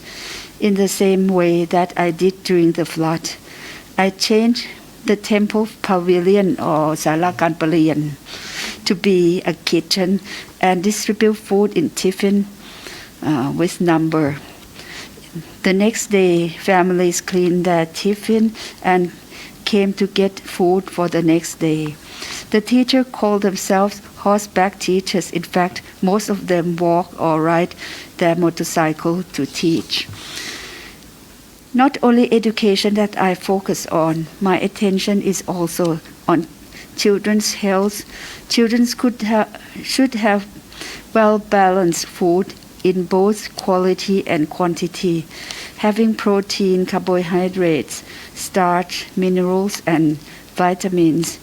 in the same way that I did during the flood. I changed the temple pavilion or Salakan Palian to be a kitchen and distribute food in tiffin with number. The next day, families cleaned their tiffin and came to get food for the next day. The teachers called themselves horseback teachers. In fact, most of them walk or ride their motorcycle to teach. Not only education that I focus on, my attention is also on children's health. Children should have well-balanced food in both quality and quantity, having protein, carbohydrates, starch, minerals, and vitamins.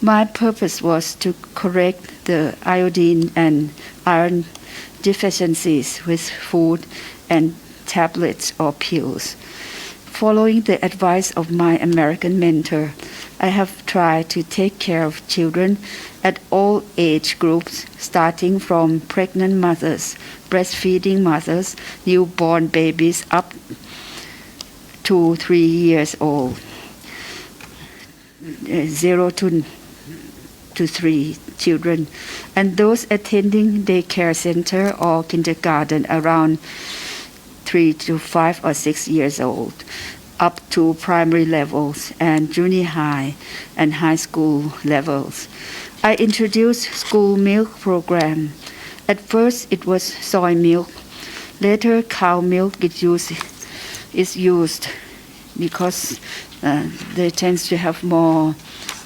My purpose was to correct the iodine and iron deficiencies with food and tablets or pills. Following the advice of my American mentor, I have tried to take care of children at all age groups, starting from pregnant mothers, breastfeeding mothers, newborn babies up to 3 years old, 0 to 3 children, and those attending daycare center or kindergarten around 3 to 5 or 6 years old, up to primary levels and junior high and high school levels. I introduced school milk program. At first it was soy milk. Later cow milk is used. because they tend to have more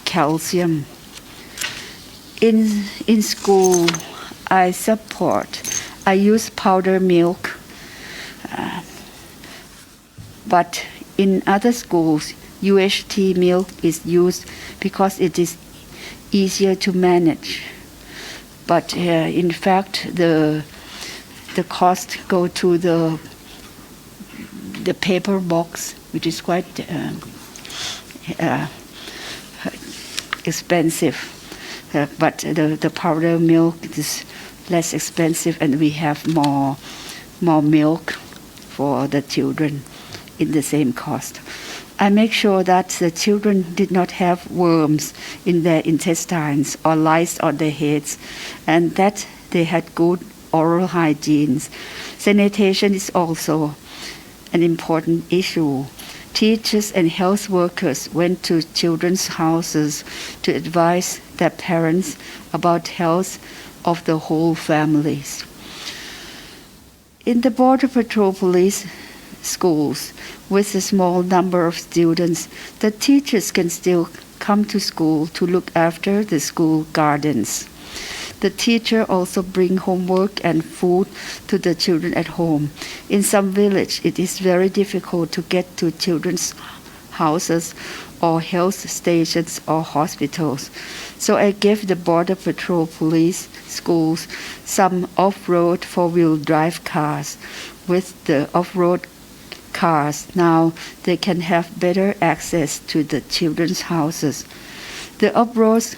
calcium. In school, I use powder milk, but in other schools, UHT milk is used because it is easier to manage. But in fact, the cost go to the paper box, which is quite expensive. But the powder milk is less expensive, and we have more milk for the children in the same cost. I make sure that the children did not have worms in their intestines or lice on their heads, and that they had good oral hygiene. Sanitation is also an important issue. Teachers and health workers went to children's houses to advise their parents about health of the whole families. In the Border Patrol Police schools, with a small number of students, the teachers can still come to school to look after the school gardens. The teacher also bring homework and food to the children at home. In some village, it is very difficult to get to children's houses or health stations or hospitals. So I gave the Border Patrol Police schools some off-road four-wheel drive cars. With the off-road cars, now they can have better access to the children's houses. The off-roaders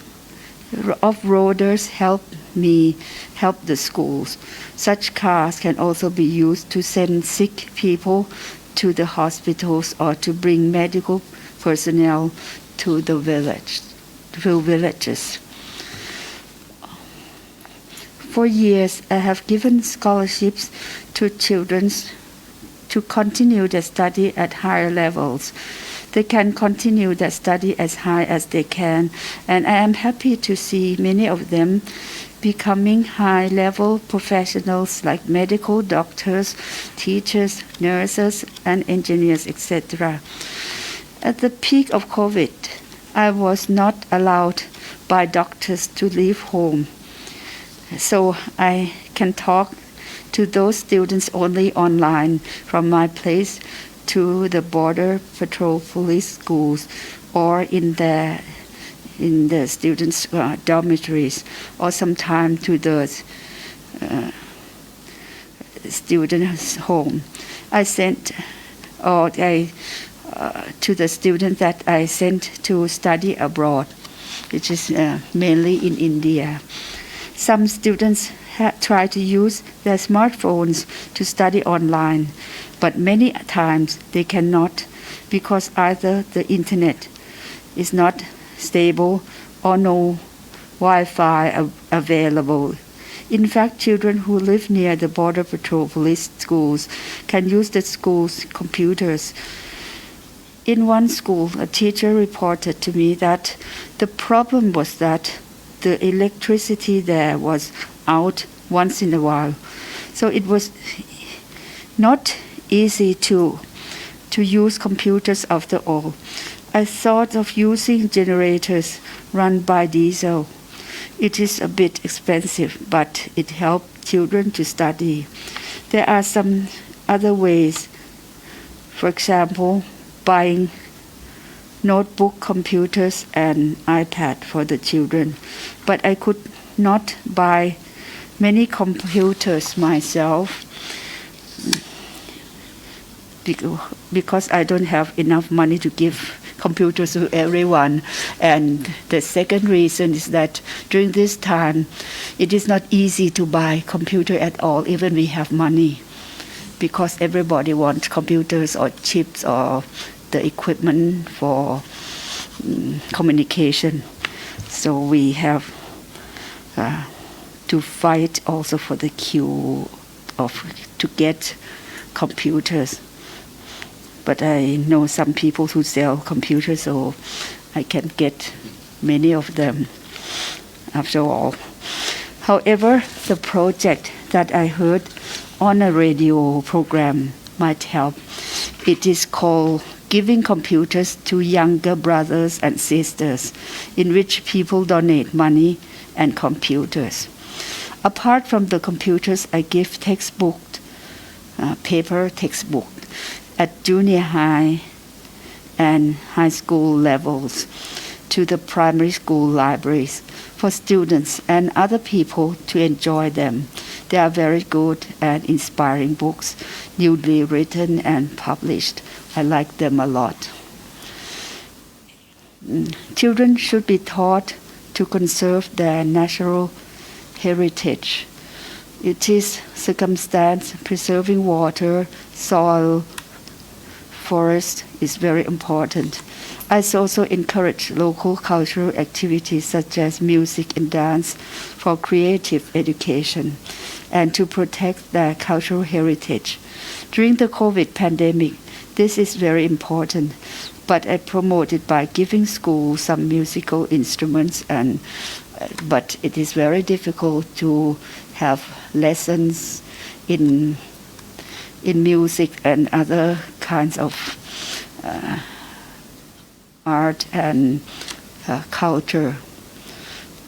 help the schools. Such cars can also be used to send sick people to the hospitals or to bring medical personnel to the villages. For years, I have given scholarships to children to continue their study at higher levels. They can continue their study as high as they can, and I am happy to see many of them becoming high-level professionals like medical doctors, teachers, nurses, and engineers, etc. At the peak of COVID, I was not allowed by doctors to leave home, so I can talk to those students only online from my place to the Border Patrol Police schools or in the students' dormitories, or sometimes to the students' home. I sent to the students that I sent to study abroad, which is mainly in India. Some students try to use their smartphones to study online, but many times they cannot because either the internet is not stable or no Wi-Fi available. In fact, children who live near the Border Patrol Police schools can use the school's computers. In one school, a teacher reported to me that the problem was that the electricity there was out once in a while. So it was not easy to use computers after all. I thought of using generators run by diesel. It is a bit expensive, but it helped children to study. There are some other ways. For example, buying notebook computers and iPad for the children. But I could not buy many computers myself because I don't have enough money to give computers to everyone. And the second reason is that during this time, it is not easy to buy computer at all, even we have money, because everybody wants computers or chips or the equipment for communication. So we have to fight also for the queue to get computers. But I know some people who sell computers, so I can get many of them after all. However, the project that I heard on a radio program might help. It is called giving computers to younger brothers and sisters, in which people donate money and computers. Apart from the computers, I give textbook, paper textbook at junior high and high school levels to the primary school libraries for students and other people to enjoy them. They are very good and inspiring books, newly written and published. I like them a lot. Children should be taught to conserve their natural heritage. It is circumstance preserving water, soil, forest is very important. I also encourage local cultural activities such as music and dance for creative education and to protect their cultural heritage. During the COVID pandemic, this is very important, but I promote it by giving schools some musical instruments, but it is very difficult to have lessons in music and other kinds of art and culture.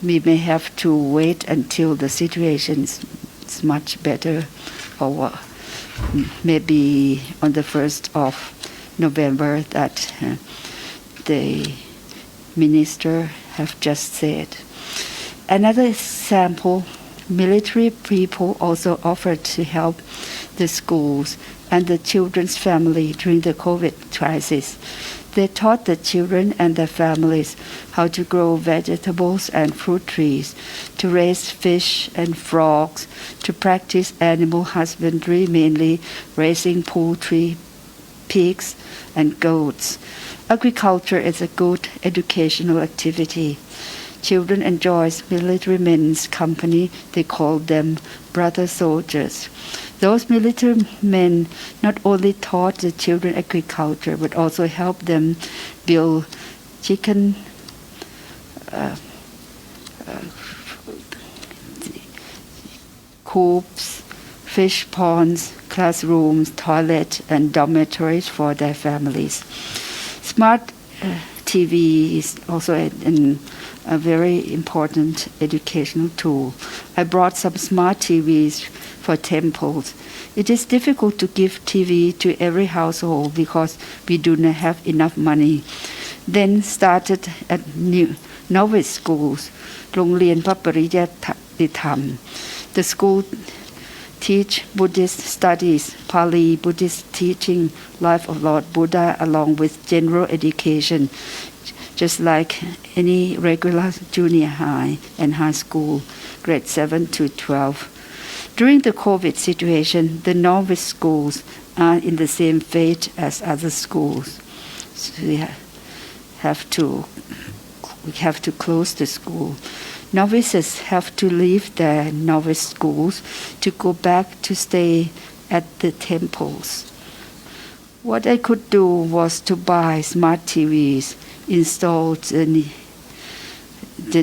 We may have to wait until the situation is much better, or maybe on the 1st of November that the minister have just said. Another example, military people also offered to help the schools and the children's family during the COVID crisis. They taught the children and their families how to grow vegetables and fruit trees, to raise fish and frogs, to practice animal husbandry, mainly raising poultry, pigs, and goats. Agriculture is a good educational activity. Children enjoy military men's company. They call them brother soldiers. Those military men not only taught the children agriculture, but also helped them build chicken coops, fish ponds, classrooms, toilets, and dormitories for their families. Smart TV is also a very important educational tool. I brought some smart TVs for temples. It is difficult to give TV to every household because we do not have enough money. Then started at novice schools, โรงเรียนพระปริยัติธรรม. The school teach Buddhist studies, Pali, Buddhist teaching, life of Lord Buddha, along with general education, just like any regular junior high and high school, grade 7 to 12. During the COVID situation, the novice schools are in the same fate as other schools. So we have to close the school. Novices have to leave their novice schools to go back to stay at the temples. What I could do was to buy smart TVs, install the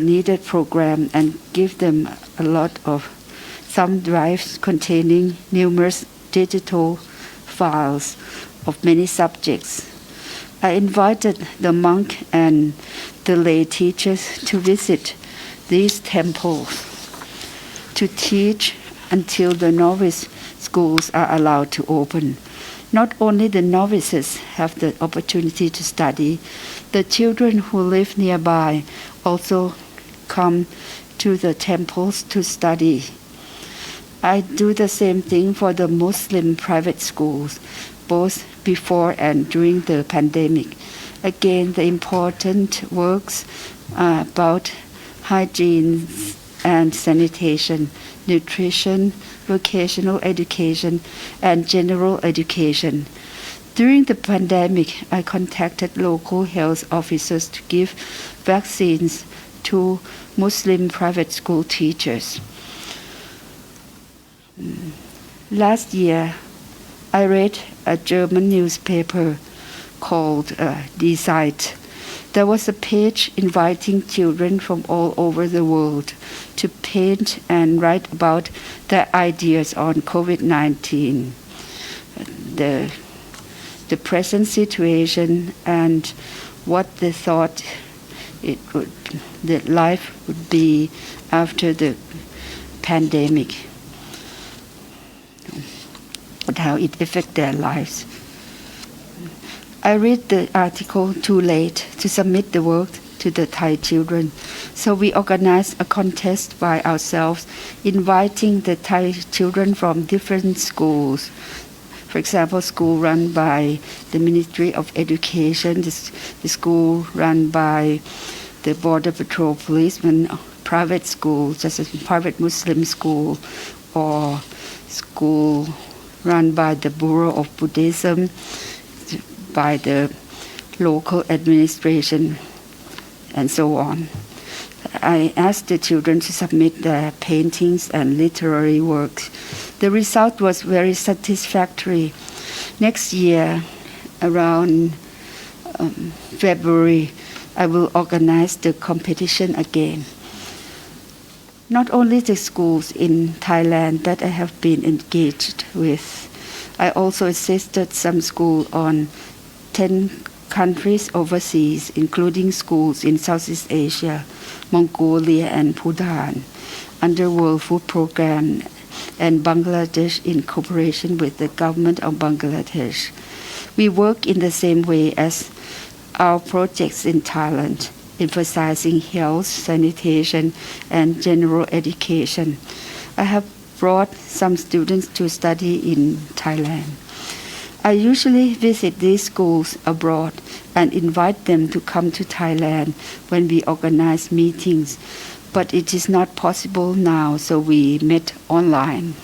needed program, and give them a lot of thumb drives containing numerous digital files of many subjects. I invited the monk and the lay teachers to visit these temples to teach until the novice schools are allowed to open. Not only the novices have the opportunity to study, the children who live nearby also come to the temples to study. I do the same thing for the Muslim private schools, both before and during the pandemic. Again, the important works are about hygiene and sanitation, nutrition, vocational education, and general education. During the pandemic, I contacted local health officers to give vaccines to Muslim private school teachers. Last year, I read a German newspaper called Die Zeit. There was a page inviting children from all over the world to paint and write about their ideas on COVID-19. the present situation and what they thought that life would be after the pandemic, and how it affected their lives. I read the article too late to submit the work to the Thai children, so we organized a contest by ourselves, inviting the Thai children from different schools. For example, school run by the Ministry of Education, the school run by the Border Patrol policemen, private schools, such as private Muslim school, or school run by the Bureau of Buddhism, by the local administration, and so on. I asked the children to submit their paintings and literary works. The result was very satisfactory. Next year, around February, I will organize the competition again. Not only the schools in Thailand that I have been engaged with, I also assisted some schools on 10 countries overseas, including schools in Southeast Asia, Mongolia and Bhutan, under World Food Program, and Bangladesh in cooperation with the government of Bangladesh. We work in the same way as our projects in Thailand, emphasizing health, sanitation, and general education. I have brought some students to study in Thailand. I usually visit these schools abroad and invite them to come to Thailand when we organize meetings, but it is not possible now, so we met online.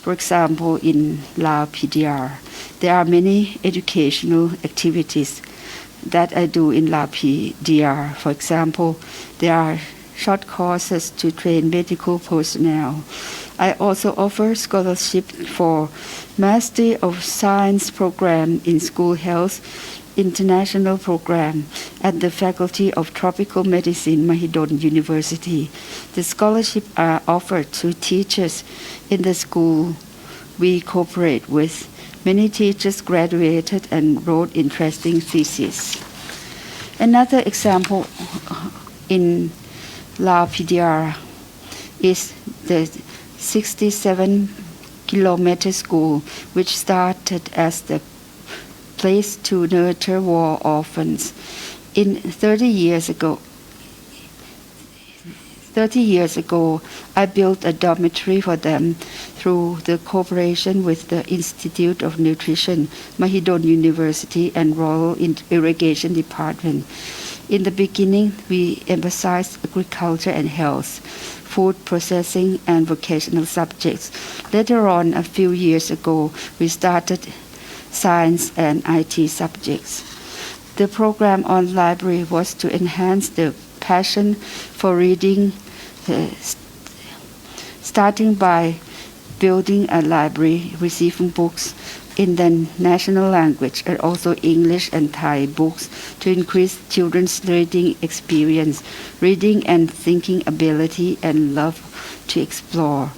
For example, in La PDR, there are many educational activities that I do in La PDR. For example, there are short courses to train medical personnel. I also offer scholarship for Master of Science program in School Health International program at the Faculty of Tropical Medicine, Mahidol University. The scholarships are offered to teachers in the school we cooperate with. Many teachers graduated and wrote interesting theses. Another example in La PDR is the 67-kilometer school, which started as the place to nurture war orphans. 30 years ago, I built a dormitory for them through the cooperation with the Institute of Nutrition, Mahidol University, and Royal Irrigation Department. In the beginning, we emphasized agriculture and health, food processing, and vocational subjects. Later on, a few years ago, we started science and IT subjects. The program on library was to enhance the passion for reading, starting by building a library, receiving books in the national language and also English and Thai books to increase children's reading experience, reading and thinking ability, and love to explore.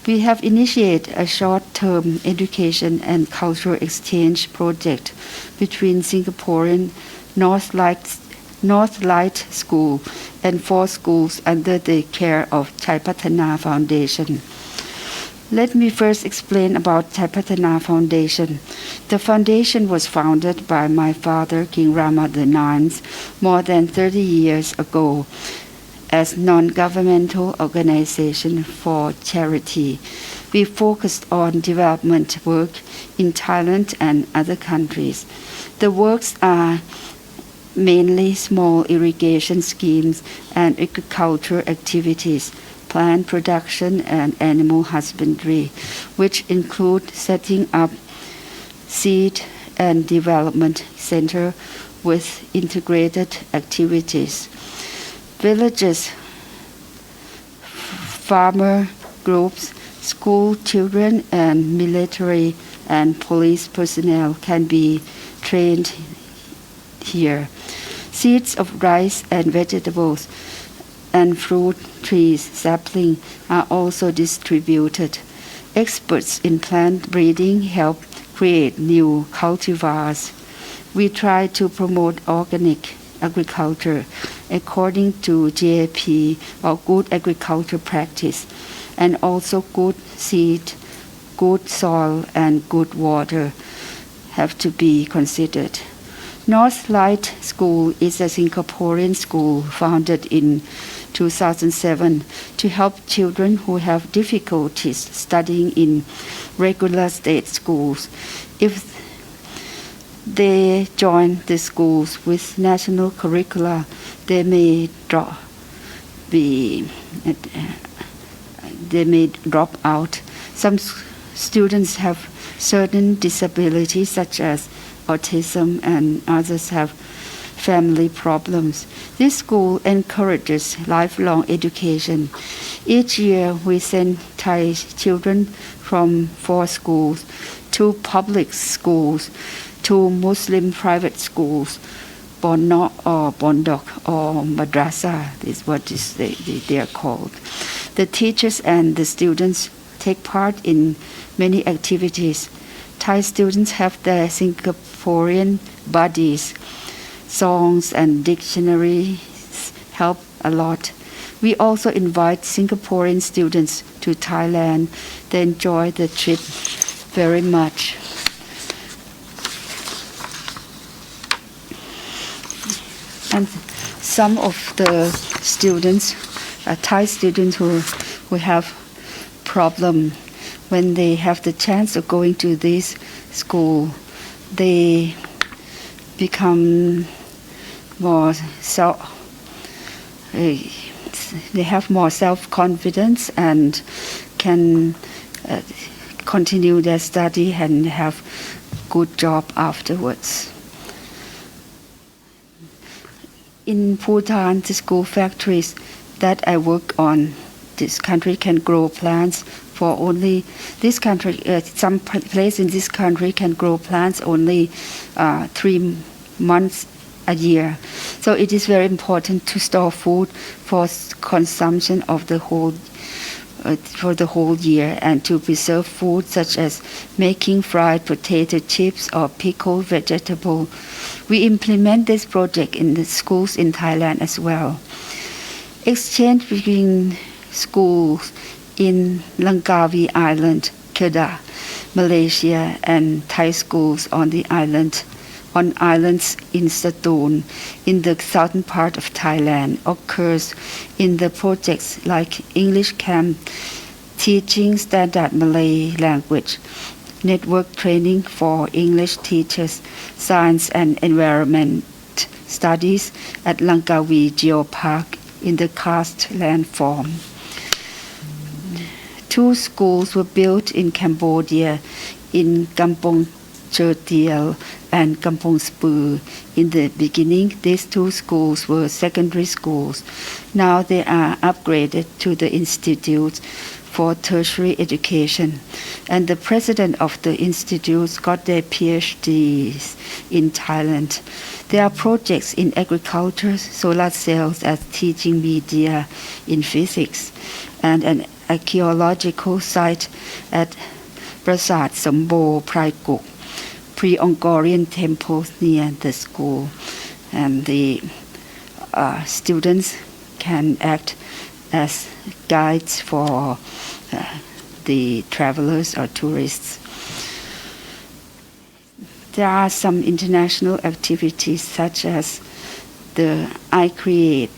We have initiated a short-term education and cultural exchange project between Singaporean North Light School and 4 schools under the care of Thai Patana Foundation. Let me first explain about Thai Patana Foundation. The foundation was founded by my father, King Rama IX, more than 30 years ago as non-governmental organization for charity. We focused on development work in Thailand and other countries. The works are mainly small irrigation schemes and agricultural activities, plant production and animal husbandry, which include setting up seed and development center with integrated activities. Villages, farmer groups, school children, and military and police personnel can be trained here. Seeds of rice and vegetables and fruit trees, saplings are also distributed. Experts in plant breeding help create new cultivars. We try to promote organic agriculture according to GAP or good agriculture practice, and also good seed, good soil, and good water have to be considered. Northlight School is a Singaporean school founded in 2007 to help children who have difficulties studying in regular state schools. If they join the schools with national curricula, they may drop out. Some students have certain disabilities such as autism, and others have family problems. This school encourages lifelong education. Each year we send Thai children from 4 schools, 2 public schools, 2 Muslim private schools, Bondok or Madrasa is what they are called. The teachers and the students take part in many activities. Thai students have their Singaporean buddies. Songs and dictionaries help a lot. We also invite Singaporean students to Thailand. They enjoy the trip very much. And some of the students, Thai students who have problem, when they have the chance of going to this school, they become more they have more self-confidence and can continue their study and have good job afterwards. In Bhutan, the school factories that I work on, this country can grow plants for only this country. Some place in this country can grow plants only 3 months a year. So it is very important to store food for consumption of the whole for the whole year, and to preserve food such as making fried potato chips or pickled vegetable. We implement this project in the schools in Thailand as well. Exchange between schools in Langkawi Island, Kedah, Malaysia, and Thai schools on islands in Satoon in the southern part of Thailand occurs in the projects like English Camp, teaching standard Malay language, network training for English teachers, science and environment studies at Langkawi Geopark in the karst landform. 2 schools were built in Cambodia, in Kampong Chertiel and Kampong Spur. In the beginning, these 2 schools were secondary schools. Now they are upgraded to the institutes for tertiary education. And the president of the institutes got their PhDs in Thailand. There are projects in agriculture, solar cells as teaching media in physics, and an archaeological site at Prasat Sambo Praikuk, pre-Angkorian temples near the school, and the students can act as guides for the travelers or tourists. There are some international activities such as the I Create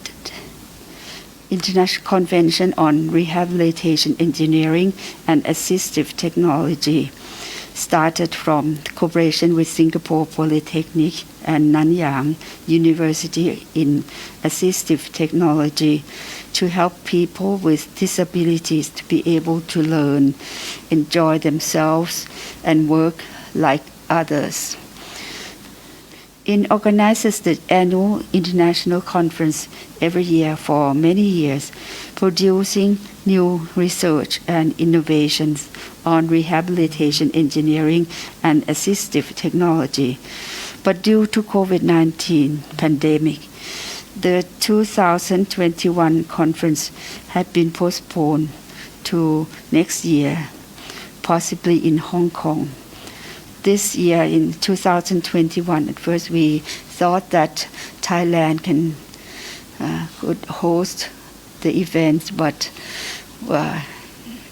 International Convention on Rehabilitation Engineering and Assistive Technology, started from cooperation with Singapore Polytechnic and Nanyang University in assistive technology to help people with disabilities to be able to learn, enjoy themselves, and work like others. It organizes the annual international conference every year for many years, producing new research and innovations on rehabilitation engineering and assistive technology. But due to COVID-19 pandemic, the 2021 conference had been postponed to next year, possibly in Hong Kong. This year in 2021, at first we thought that Thailand could host the event, but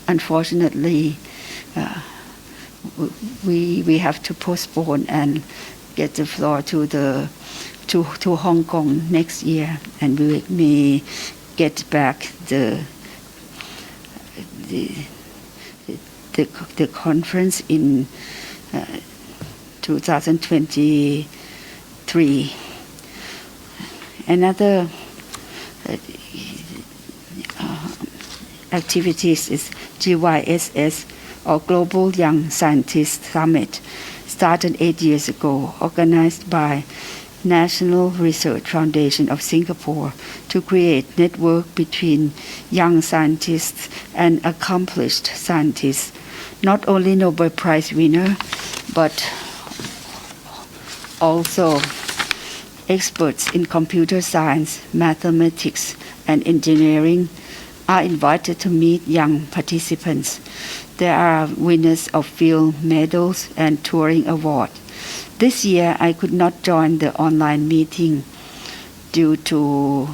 unfortunately we have to postpone and get the floor to Hong Kong next year, and we may get back the conference in 2023. Another activities is GYSS, or Global Young Scientists Summit, started 8 years ago, organized by National Research Foundation of Singapore to create network between young scientists and accomplished scientists, not only Nobel Prize winner, but also experts in computer science, mathematics, and engineering are invited to meet young participants. There are winners of field medals and touring awards. This year, I could not join the online meeting due to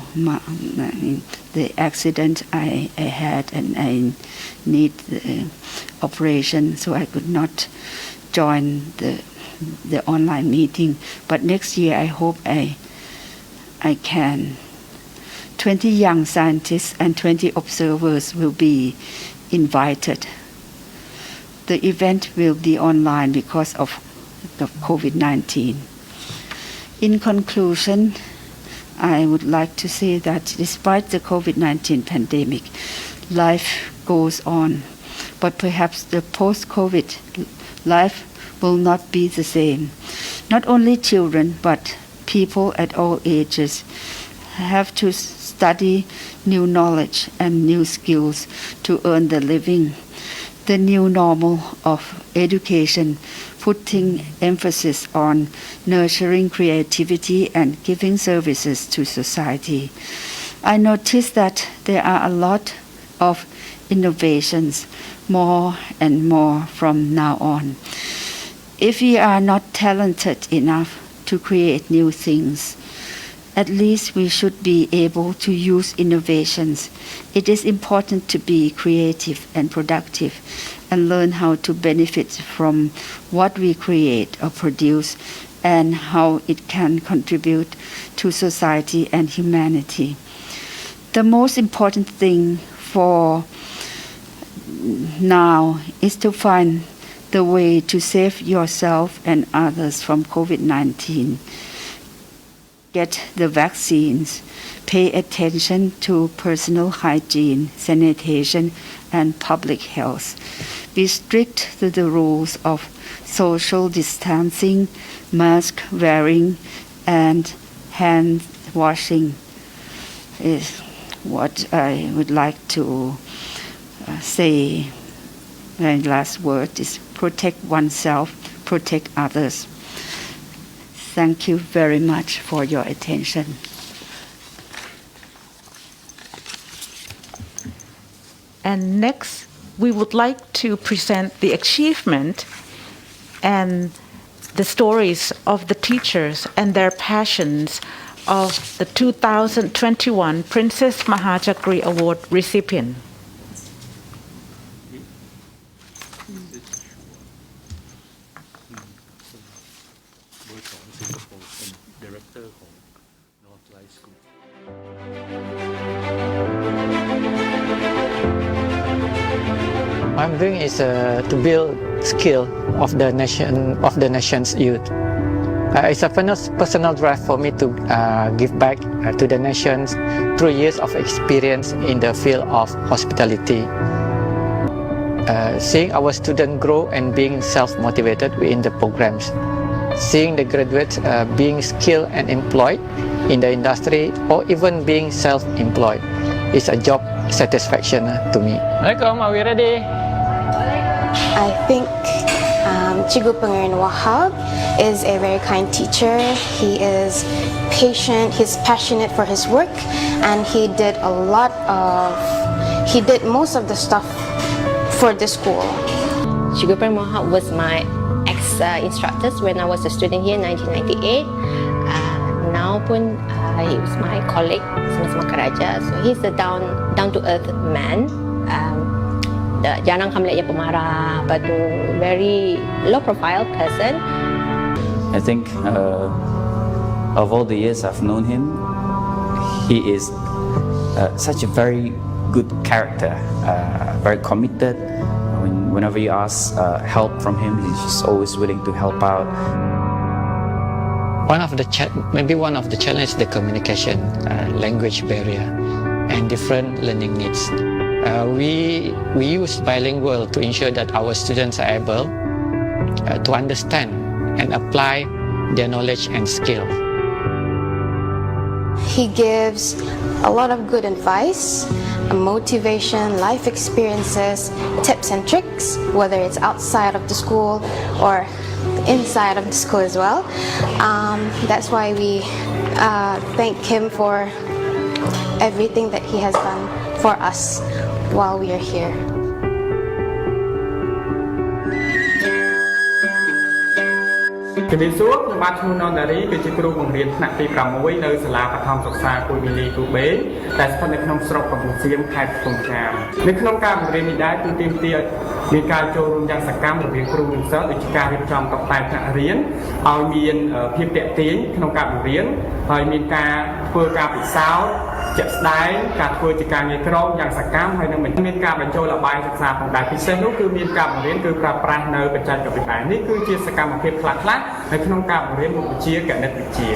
the accident I had, and I need the operation, so I could not join the online meeting. But next year, I hope I can. 20 young scientists and 20 observers will be invited. The event will be online because of COVID-19. In conclusion, I would like to say that despite the COVID-19 pandemic, life goes on, but perhaps the post-COVID life will not be the same. Not only children, but people at all ages have to study new knowledge and new skills to earn the living. The new normal of education, putting emphasis on nurturing creativity and giving services to society. I noticed that there are a lot of innovations, more and more from now on. If we are not talented enough to create new things, at least we should be able to use innovations. It is important to be creative and productive and learn how to benefit from what we create or produce and how it can contribute to society and humanity. The most important thing for now is to find the way to save yourself and others from COVID-19. Get the vaccines, pay attention to personal hygiene, sanitation, and public health. Be strict to the rules of social distancing, mask wearing, and hand washing is what I would like to say. My last word is protect oneself, protect others. Thank you very much for your attention. And next, we would like to present the achievement and the stories of the teachers and their passions of the 2021 Princess Maha Chakri Award recipient. What I'm doing is to build skill of the nation's youth. It's a personal drive for me to give back to the nation through years of experience in the field of hospitality. Seeing our students grow and being self-motivated within the programs, seeing the graduates being skilled and employed in the industry or even being self-employed is a job satisfaction to me. Assalamualaikum, are we ready? I think Cikgu Pengerin Wahab is a very kind teacher. He is patient, he's passionate for his work, and he did most of the stuff for the school. Cikgu Pengerin Wahab was my instructors when I was a student here in 1998. Now pun he was my colleague sama-sama kerja. So he's a down to earth man. Jarang kami lihat dia pemarah, but very low profile person. I think of all the years I've known him, he is such a very good character, very committed. Whenever you ask help from him, he's just always willing to help out. One of the challenge the communication, language barrier, and different learning needs. We use bilingual to ensure that our students are able to understand and apply their knowledge and skill. He gives a lot of good advice, motivation, life experiences, tips and tricks, whether it's outside of the school or inside of the school as well. That's why we thank him for everything that he has done for us while we are here. ជំរាបសួរខ្ញុំបាទឈ្មោះននដារីគឺជាគ្រូបង្រៀនថ្នាក់ទី6នៅសាលាបឋមសិក្សាគួយមីលីគូបេដែលស្ថិតនៅក្នុងស្រុកកំពង់សៀមខេត្តកំពង់ចាមនៅក្នុងការបង្រៀននេះដែរគឺទាមទារមានការចូលរួមយ៉ាងសកម្មរវាងគ្រូនិងសិស្សដូចជាការរៀបចំតុបតែងថ្នាក់រៀនឲ្យមានភាពទាក់ទាញក្នុងការបង្រៀនហើយមានការធ្វើការពិសោធន៍ជាក់ស្ដែងការធ្វើជាការងារក្រុមយ៉ាងសកម្មហើយនឹងមានការបញ្ចូលអបាយសិក្សាផងដែរពិសេសនោះគឺមានការបង្រៀនគឺប្រើប្រាស់នៅបច្ចេកវិទ្យានេះគឺជាសកម្មភាពខ្លះៗនៅក្នុងការបង្រៀនមុខវិជ្ជាគណិតវិទ្យា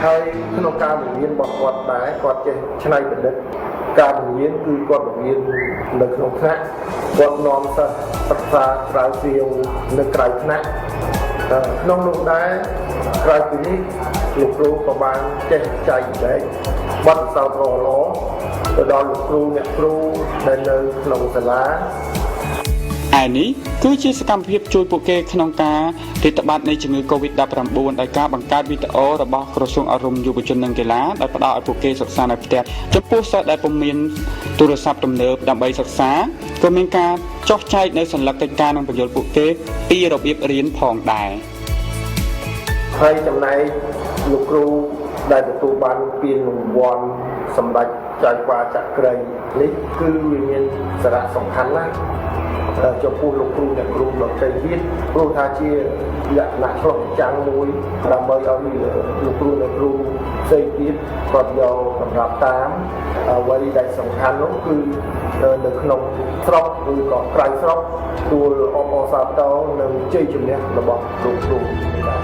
ហើយក្នុងការបង្រៀនរបស់គាត់ដែរគាត់ចេះច្នៃប្រឌិតការបង្រៀនគឺគាត់បង្រៀននៅក្នុងថ្នាក់គាត់នាំសិស្សសិក្សាស្រាវជ្រាវនៅក្រៅថ្នាក់ក្នុងនោះដែរក្រៅពីនេះលោកគ្រូក៏បានចេះចែករំលែកបទពិសោធន៍ល្អៗទៅដល់លោកគ្រូអ្នកគ្រូដែលនៅក្នុងសាលាឯនេះគឺជាសកម្មភាពជួយពួកគេក្នុងការរាតត្បាតនៃជំងឺ Covid-19 ដោយការបង្កើតវីដេអូរបស់ក្រសួងអប់រំយុវជននិងកីឡាដែលផ្ដល់ឲ្យពួកគេសិក្សានៅផ្ទះចំពោះសិស្សដែលពុំមានទូរស័ព្ទទំនើបដើម្បីសិក្សាក៏មានការចុះចែកនៅសញ្ញាកិច្ចការនិងបញ្យល់ពួកគេពីរបៀបរៀនផងដែរហើយចំណែកលោកគ្រូដែលទទួលបានពានរង្វាន់សម្ដេចចៅហ្វាចក្រីនេះគឺវាមានសារៈសំខាន់ណាស់ចំពោះលោកគ្រូអ្នកគ្រូដទៃទៀតព្រោះថាជាលក្ខណៈឆ្លុះបញ្ចាំងមួយដើម្បីឲ្យលោកគ្រូអ្នកគ្រូផ្សេងទៀតគាត់យកសម្រាប់តាមអ្វីដែលសំខាន់នោះគឺនៅក្នុងស្រុកឬក៏ក្រៅស្រុកទួលអបអរសាទរនឹងជ័យជំនះរបស់លោកគ្រូដែរ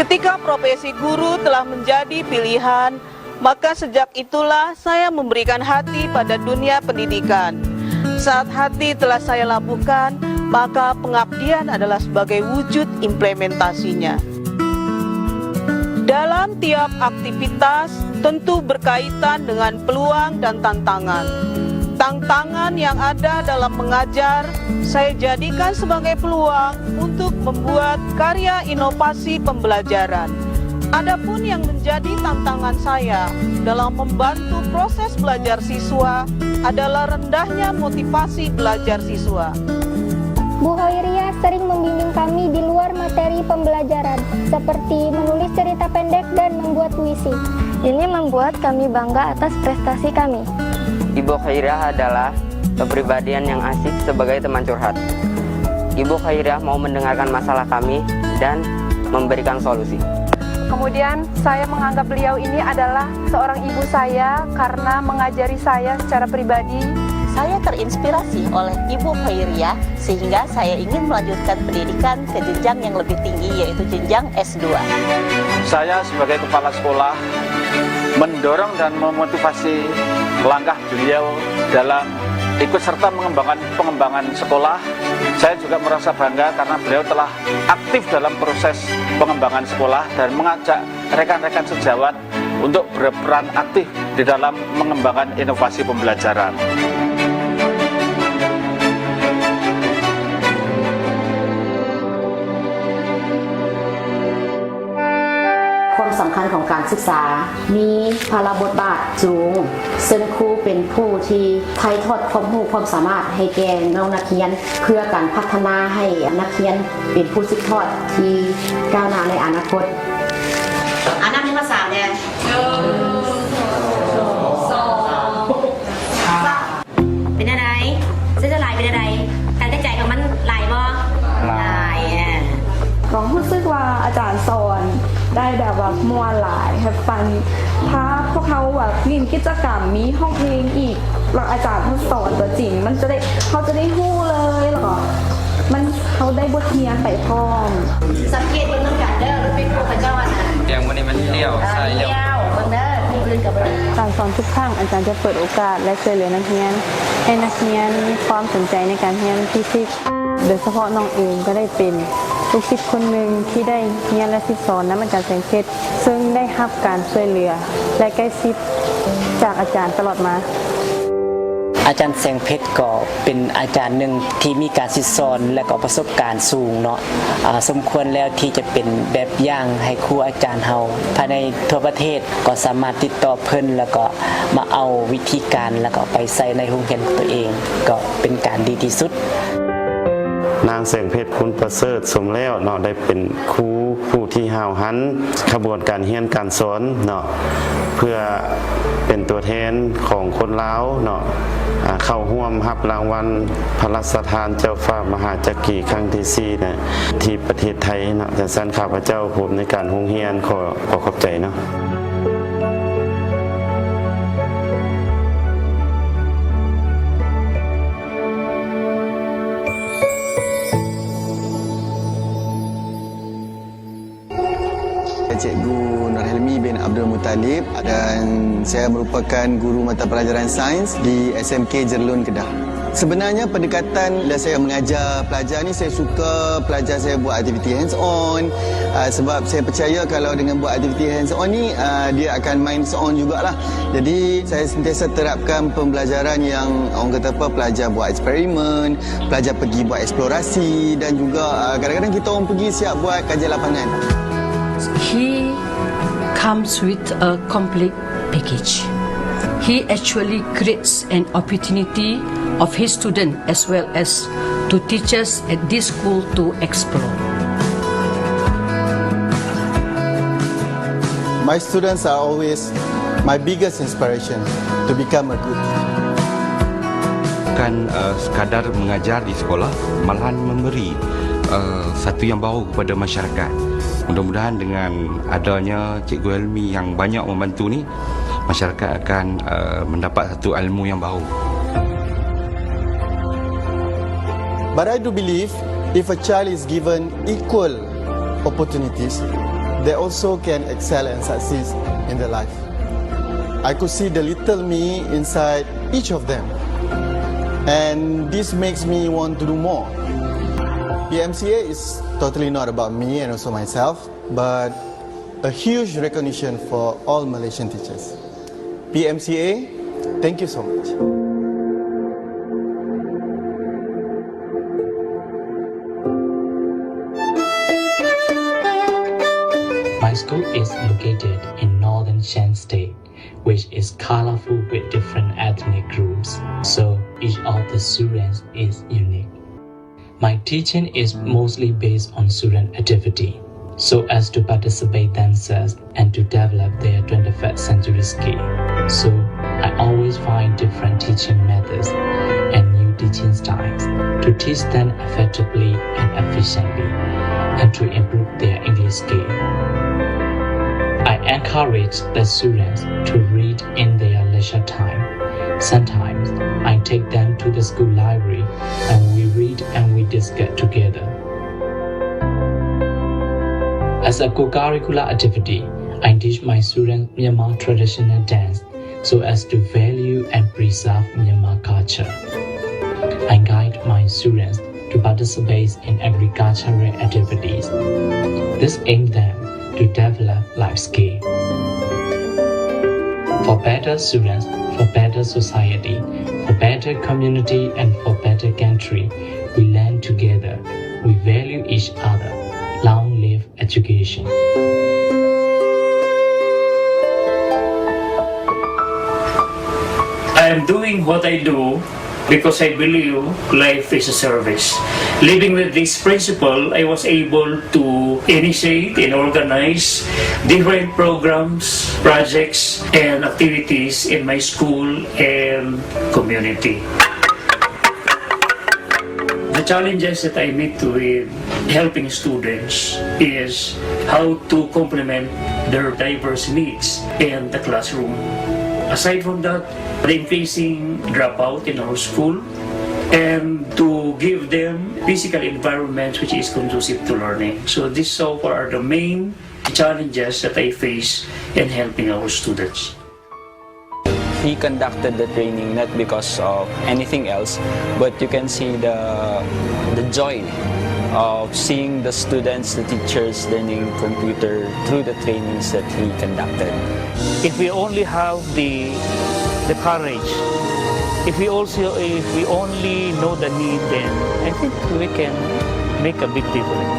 Ketika profesi guru telah menjadi pilihan, maka sejak itulah saya memberikan hati pada dunia pendidikan. Saat hati telah saya labuhkan, maka pengabdian adalah sebagai wujud implementasinya. Dalam tiap aktivitas tentu berkaitan dengan peluang dan tantangan. Tantangan yang ada dalam mengajar saya jadikan sebagai peluang untuk membuat karya inovasi pembelajaran. Adapun yang menjadi tantangan saya dalam membantu proses belajar siswa adalah rendahnya motivasi belajar siswa. Bu Hoiria sering membimbing kami di luar materi pembelajaran, seperti menulis cerita pendek dan membuat puisi. Ini membuat kami bangga atas prestasi kami. Ibu Khairiyah adalah kepribadian yang asik sebagai teman curhat. Ibu Khairiyah mau mendengarkan masalah kami dan memberikan solusi. Kemudian saya menganggap beliau ini adalah seorang ibu saya karena mengajari saya secara pribadi. Saya terinspirasi oleh Ibu Khairiyah sehingga saya ingin melanjutkan pendidikan ke jenjang yang lebih tinggi yaitu jenjang S2. Saya sebagai kepala sekolah mendorong dan memotivasi langkah beliau dalam ikut serta pengembangan sekolah. Saya juga merasa bangga karena beliau telah aktif dalam proses pengembangan sekolah dan mengajak rekan-rekan sejawat untuk berperan aktif di dalam mengembangkan inovasi pembelajaran. ความสำคัญของการศึกษามีภาระบทบาทสูงซึ่งครูเป็นผู้ที่ถ่ายทอดความรู้ความสามารถให้แก่น้องนักเรียนเพื่อการพัฒนาให้นักเรียนเป็นผู้สืบทอดที่ก้าวหน้าในอนาคตนับเป็นภาษาเนี่ยเป็นอะไรเส้นจะลายเป็นอะไรการได้ใจของมันลายบ่ลายก็รู้สึกว่าอาจารย์สอนได้แบบว่าม่วนหลายแฮปฟันถ้าพวกเขาแบบมีกิจกรรมมีห้องเพลงอีกแล้วอาจารย์เขาสอนตัวจริงมันจะได้เขาจะได้ฮู้เลยแล้วก็มันเขาได้บทเรียนไปพร้อมสังเกตบนน้ำกันเด้อเป็นพวกพระเจ้านะเตียงวันนี้มันเลี้ยวใช่เลี้ยวบนเด้อมีพื้นกับการสอนทุกครั้งอาจารย์จะเปิดโอกาสและช่วยเหลือนักเรียนให้นักเรียนมีความสนใจในการเรียนฟิสิกส์โดยเฉพาะน้องเองก็ได้เป็นลูกศิษย์คนหนึ่งที่ได้เรียนและสอนน้ำอาจารย์แสงเพชรซึ่งได้รับการช่วยเหลือและใกล้ชิดจากอาจารย์ตลอดมาอาจารย์แสงเพชรก็เป็นอาจารย์หนึ่งที่มีการสอนและก็ประสบการณ์สูงเนาะสมควรแล้วที่จะเป็นแบบอย่างให้ครูอาจารย์เฮาภายในทั่วประเทศก็สามารถติดต่อเพิ่นแล้วก็มาเอาวิธีการแล้วก็ไปใส่ในโรงเรียนของตัวเองก็เป็นการดีที่สุดนางแสงเพชรคุณประเสริฐสมแล้วเนาะได้เป็นครูผู้ที่ห้าวหันขบวนการเรียนการสอนเนาะเพื่อเป็นตัวแทนของคนลาวเนาะเข้าร่วมรับรางวัลพระราชทานเจ้าฟ้ามหาจักรีครั้งที่4เนี่ยที่ประเทศไทยเนาะแต่สันข้าพเจ้าผมในการโรงเรียนขอขอบใจเนาะCikgu Nur Helmi bin Abdul Muttalib dan saya merupakan guru mata pelajaran sains di SMK Jerlun Kedah. Sebenarnya pendekatan bila saya mengajar pelajar ni saya suka pelajar saya buat aktiviti hands on sebab saya percaya kalau dengan buat aktiviti hands on ni dia akan minds on jugalah. Jadi saya sentiasa terapkan pembelajaran yang orang kata apa pelajar buat eksperimen, pelajar pergi buat eksplorasi dan juga kadang-kadang kita orang pergi siap buat kajian lapangan. He comes with a complete package. He actually creates an opportunity of his students as well as to teachers at this school to explore. My students are always my biggest inspiration to become a good. Bukan sekadar mengajar di sekolah, malahan memberi satu yang baru kepada masyarakat. Mudah-mudahan dengan adanya Cikgu Helmi yang banyak membantu ni, masyarakat akan mendapat satu ilmu yang baru. But I do believe if a child is given equal opportunities, they also can excel and succeed in their life. I could see the little me inside each of them, and this makes me want to do more. PMCA is totally not about me and also myself, but a huge recognition for all Malaysian teachers. PMCA, thank you so much. My school is located in northern Shan State, which is colorful with different ethnic groups, so each of the students is unique. My teaching is mostly based on student activity, so as to participate themselves and to develop their 21st century skill. So I always find different teaching methods and new teaching styles to teach them effectively and efficiently and to improve their English skill. I encourage the students to read in their leisure time. Sometimes I take them to the school library and we read and we discuss together. As a co-curricular activity, I teach my students Myanmar traditional dance so as to value and preserve Myanmar culture. I guide my students to participate in agricultural activities. This aims them to develop life skill. For better students, for better society, for better community and for better country, we learn together, we value each other. Long live education. I'm doing what I do because I believe life is a service. Living with this principle, I was able to initiate and organize different programs, projects, and activities in my school and community. The challenges that I meet with helping students is how to complement their diverse needs in the classroom. Aside from that, the increasing dropout in our school and to give them physical environments which is conducive to learning. So these so far are the main challenges that I face in helping our students. He conducted the training not because of anything else, but you can see the joy of seeing the students, the teachers learning computer through the trainings that he conducted. If we only have the courage, if we only know the need, then I think we can make a big difference.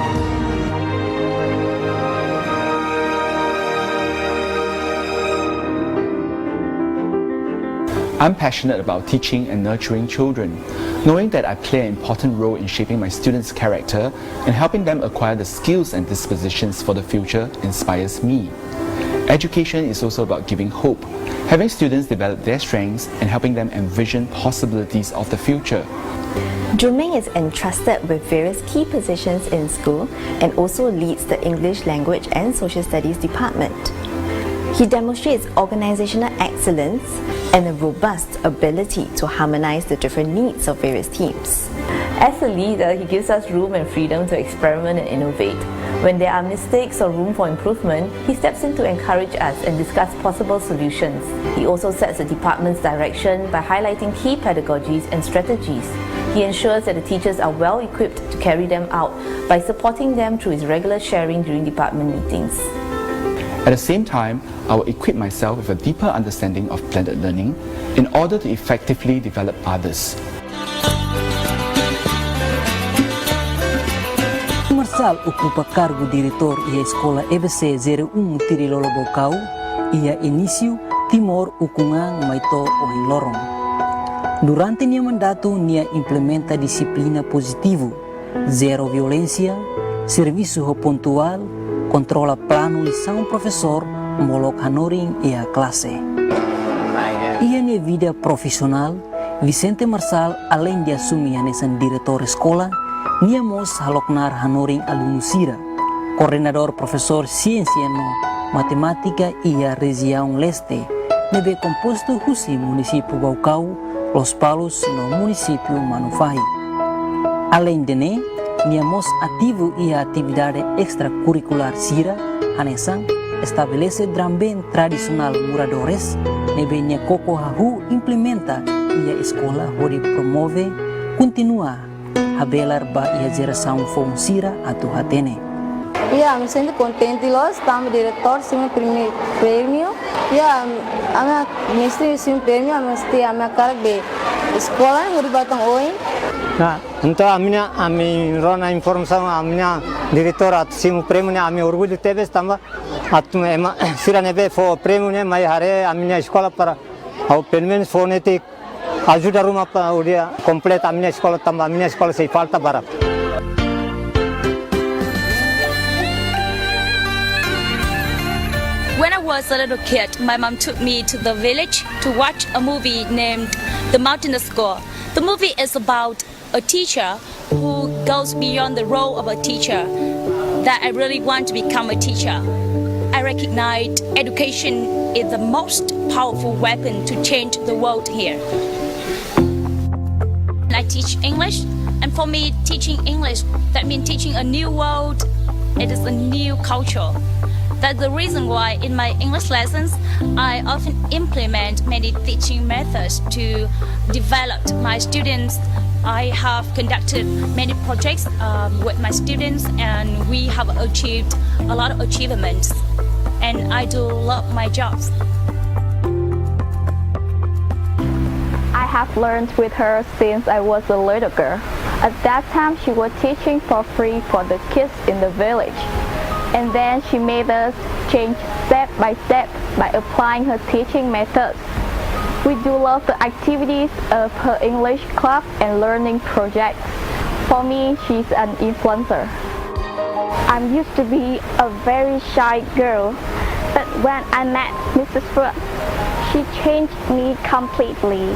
I'm passionate about teaching and nurturing children. Knowing that I play an important role in shaping my students' character and helping them acquire the skills and dispositions for the future inspires me. Education is also about giving hope, having students develop their strengths and helping them envision possibilities of the future. Juming is entrusted with various key positions in school and also leads the English Language and Social Studies department. He demonstrates organizational excellence and a robust ability to harmonize the different needs of various teams. As a leader, he gives us room and freedom to experiment and innovate. When there are mistakes or room for improvement, he steps in to encourage us and discuss possible solutions. He also sets the department's direction by highlighting key pedagogies and strategies. He ensures that the teachers are well equipped to carry them out by supporting them through his regular sharing during department meetings. At the same time, I will equip myself with a deeper understanding of blended learning in order to effectively develop others. Marçal ocupa cargo diretor e a escola EBC 01 Tirilolo Bocau e a início Timor Ukungang Maito Ohinlorong. Durante nia mandato, nia implementa disciplina positivo, zero violência, serviço pontual, controla plano lição professor, molok hanoring e a classe. E a vida profissional, Vicente Marçal, além de assumir a diretor escola, niamos haloknar hanoring alunusira, coordenador professor ciência no matemática e a região leste, nebe composto Husi município Baucau, Los Palos no município Manufai. Além de niamos ativo e a atividade extracurricular Sira, Hanesang, estabelece dramben tradicional moradores, nebe nia koko hahu implementa e a escola hori promove, continua a belar ba e a geração fom Sira atu hatene. Me sinto contente lá, estamos diretor, sim, primeiro prêmio. A minha mestre sim prêmio, a minha cara de escola, não batang oi. Então a minha rona informação a minha diretora sim prêmio a minha orgulho teve estava atuma sira neve for prêmio né mas hare a minha escola para ao pelo menos fonética ajuda rumah para o dia completa a minha escola também a minha escola sem falta para. When I was a little kid, my mom took me to the village to watch a movie named The Mountain Score. The movie is about a teacher who goes beyond the role of a teacher, that I really want to become a teacher. I recognize education is the most powerful weapon to change the world here. I teach English, and for me, teaching English, that means teaching a new world. It is a new culture. That's the reason why in my English lessons, I often implement many teaching methods to develop my students. I have conducted many projects with my students, and we have achieved a lot of achievements. And I do love my jobs. I have learned with her since I was a little girl. At that time, she was teaching for free for the kids in the village. And then she made us change step by applying her teaching methods. We do love the activities of her English club and learning projects. For me, she's an influencer. I used to be a very shy girl, but when I met Mrs. Phượng, she changed me completely.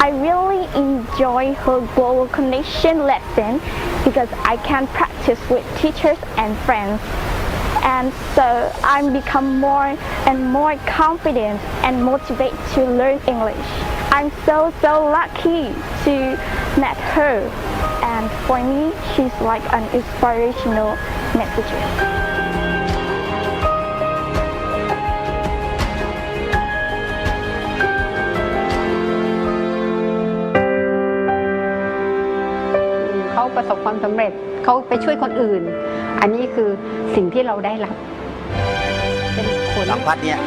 I really enjoy her global connection lesson because I can practice with teachers and friends. And so I become more and more confident and motivated to learn English. I'm so lucky to meet her. And for me, she's like an inspirational message. เขาประสบความสำเร็จเขาไปช่วยคนอื่นอันนี้คือสิ่งที่เราได้รับสังพัดเนี่ย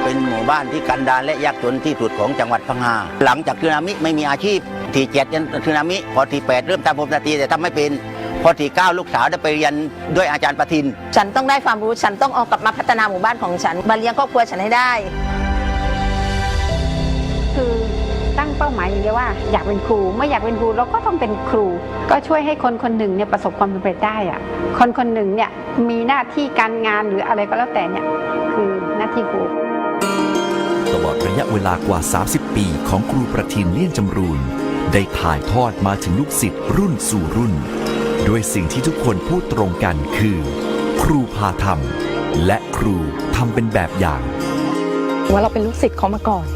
เป็นหมู่บ้านที่กันดารและยากจนที่สุดของจังหวัดพังงาหลังจากสึนามิไม่มีอาชีพที่7ยันสึนามิพอที่8เริ่มทำผมนาทีแต่ทำไม่เป็นพอที่9ลูกสาวได้ไปเรียนด้วยอาจารย์ประทินฉันต้องได้ความรู้ฉันต้องเอากลับมาพัฒนาหมู่บ้านของฉันมาเลี้ยงครอบครัวฉันให้ได้คือตั้งเป้าหมายอย่างเดียวว่าอยากเป็นครูไม่อยากเป็นครูเราก็ต้องเป็นครูก็ช่วยให้คนคนหนึ่งเนี่ยประสบความสำเร็จได้อะคนคนหนึ่งเนี่ยมีหน้าที่การงานหรืออะไรก็แล้วแต่เนี่ยคือหน้าที่ครูตลอดระยะเวลากว่า30ปีของครูประทินเลี่ยนจำรูนได้ถ่ายทอดมาถึงลูกศิษย์รุ่นสู่รุ่นด้วยสิ่งที่ทุกคนพูดตรงกันคือครูพาทำและครูทำเป็นแบบอย่างว่าเราเป็นลูกศิษย์เขามาก่อน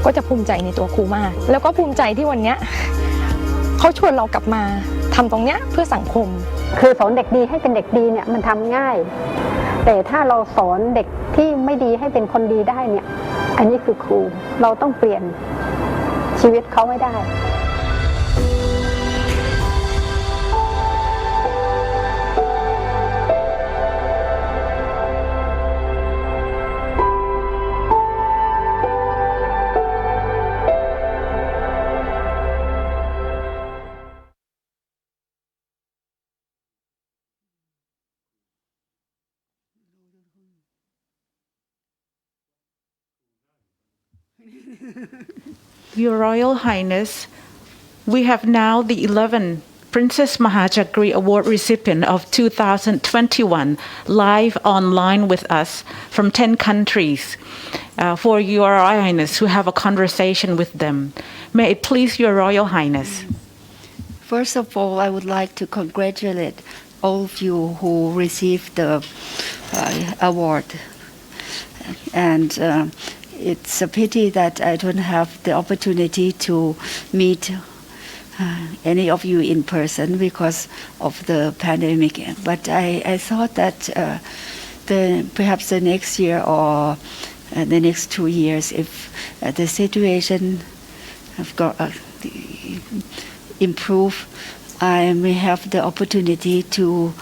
ก็จะภูมิใจในตัวครูมากแล้วก็ภูมิใจที่วันนี้เขาชวนเรากลับมาทำตรงเนี้ยเพื่อสังคมคือสอนเด็กดีให้เป็นเด็กดีเนี่ยมันทำง่ายแต่ถ้าเราสอนเด็กที่ไม่ดีให้เป็นคนดีได้เนี่ยอันนี้คือครูเราต้องเปลี่ยนชีวิตเขาให้ได้ Your Royal Highness, we have now the 11th Princess Maha Chakri Award recipient of 2021 live online with us from 10 countries. For Your Royal Highness, to have a conversation with them. May it please Your Royal Highness. First of all, I would like to congratulate all of you who received the award. And it's a pity that I don't have the opportunity to meet any of you in person because of the pandemic. But I thought that perhaps the next year or the next 2 years, if the situation have got improve, I may have the opportunity to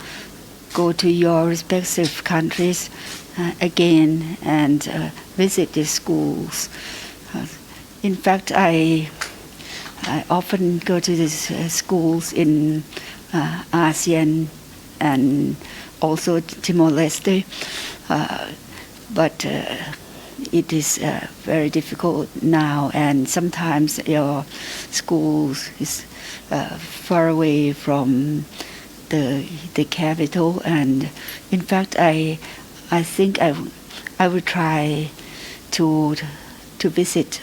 go to your respective countries again and visit the schools. In fact, I often go to these schools in ASEAN and also Timor Leste, but it is very difficult now, and sometimes your schools is far away from the capital. And in fact, I think I will try to visit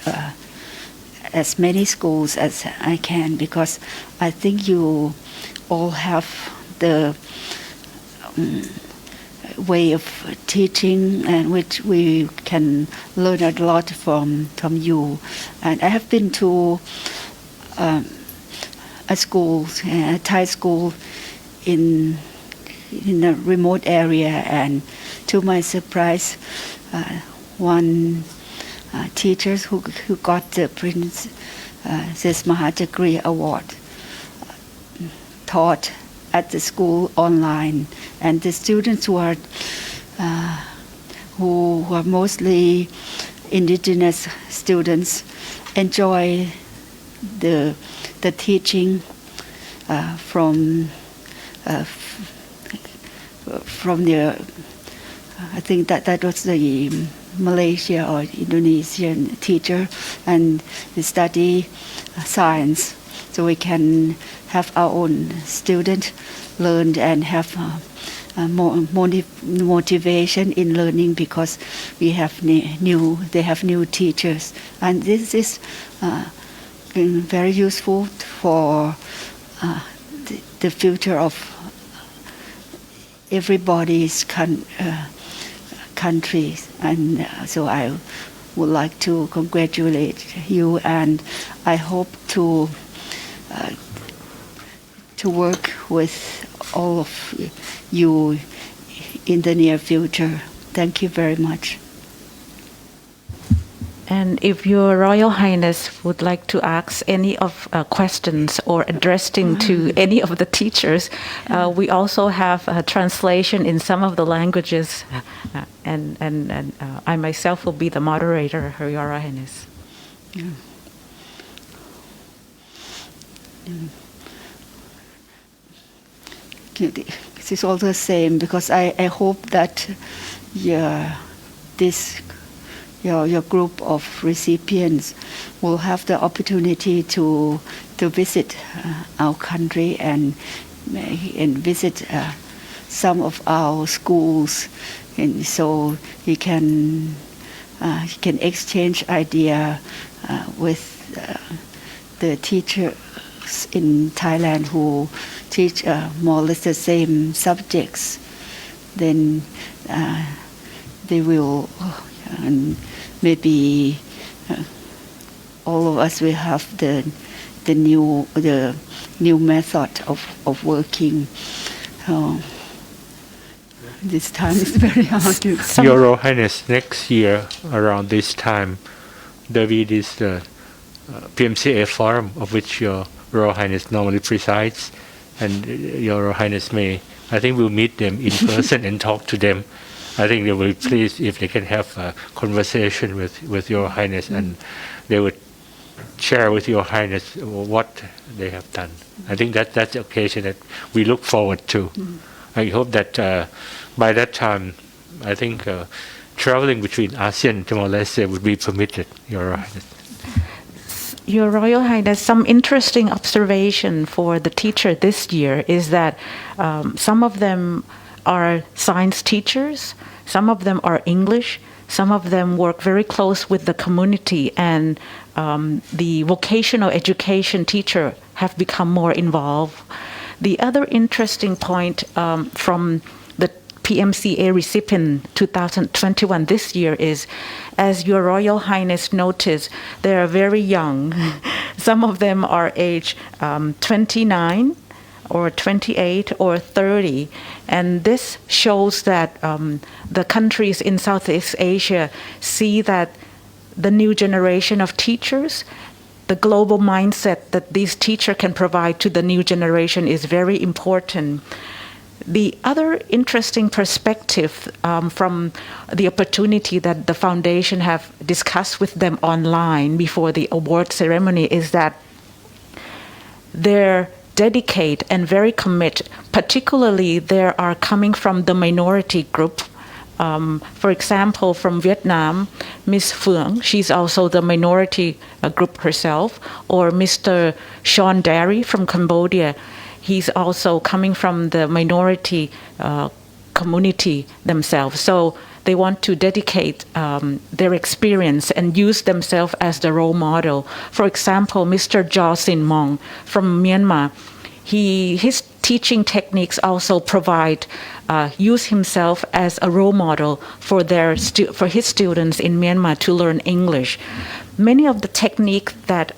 as many schools as I can, because I think you all have the way of teaching and which we can learn a lot from you. And I have been to a school, a Thai school in a remote area, and to my surprise, one teacher who got the Princess Maha Chakri Award taught at the school online, and the students who are mostly indigenous students enjoy the teaching from the I think that was the Malaysia or Indonesian teacher and study science, so we can have our own student learn and have more motivation in learning because we have they have new teachers, and this is very useful for the future of everybody's countries. And so I would like to congratulate you, and I hope to work with all of you in the near future. Thank you very much. And if Your Royal Highness would like to ask any of questions or addressing to any of the teachers, we also have a translation in some of the languages, and I myself will be the moderator, Her Royal Highness. This is all the same because I hope that your group of recipients will have the opportunity to visit our country and visit some of our schools, and so you can exchange idea with the teachers in Thailand who teach more or less the same subjects. Then they will, and maybe all of us will have the new method of working. This time is very hard to. Your Royal Highness, next year around this time, there will be this PMCA forum of which Your Royal Highness normally presides, and Your Royal Highness I think we'll meet them in person and talk to them. I think they will be pleased if they can have a conversation with Your Highness, and they would share with Your Highness what they have done. I think that's the occasion that we look forward to. I hope that by that time, I think traveling between ASEAN and Timor-Leste would be permitted, Your Royal Highness. Your Royal Highness, some interesting observation for the teacher this year is that some of them are science teachers, some of them are English, some of them work very close with the community, and the vocational education teacher have become more involved. The other interesting point from the PMCA recipient 2021 this year is, as Your Royal Highness noticed, they are very young. Some of them are age 29 or 28 or 30, and this shows that the countries in Southeast Asia see that the new generation of teachers, the global mindset that these teachers can provide to the new generation is very important. The other interesting perspective from the opportunity that the foundation have discussed with them online before the award ceremony is that they're dedicated and very committed. Particularly, they are coming from the minority group. For example, from Vietnam, Ms. Phượng, she's also the minority group herself, or Mr. Sean Derry from Cambodia. He's also coming from the minority community themselves. So they want to dedicate their experience and use themselves as the role model. For example, Mr. Jo Sin Mong from Myanmar, his teaching techniques also provide use himself as a role model for his students in Myanmar to learn English. Many of the techniques that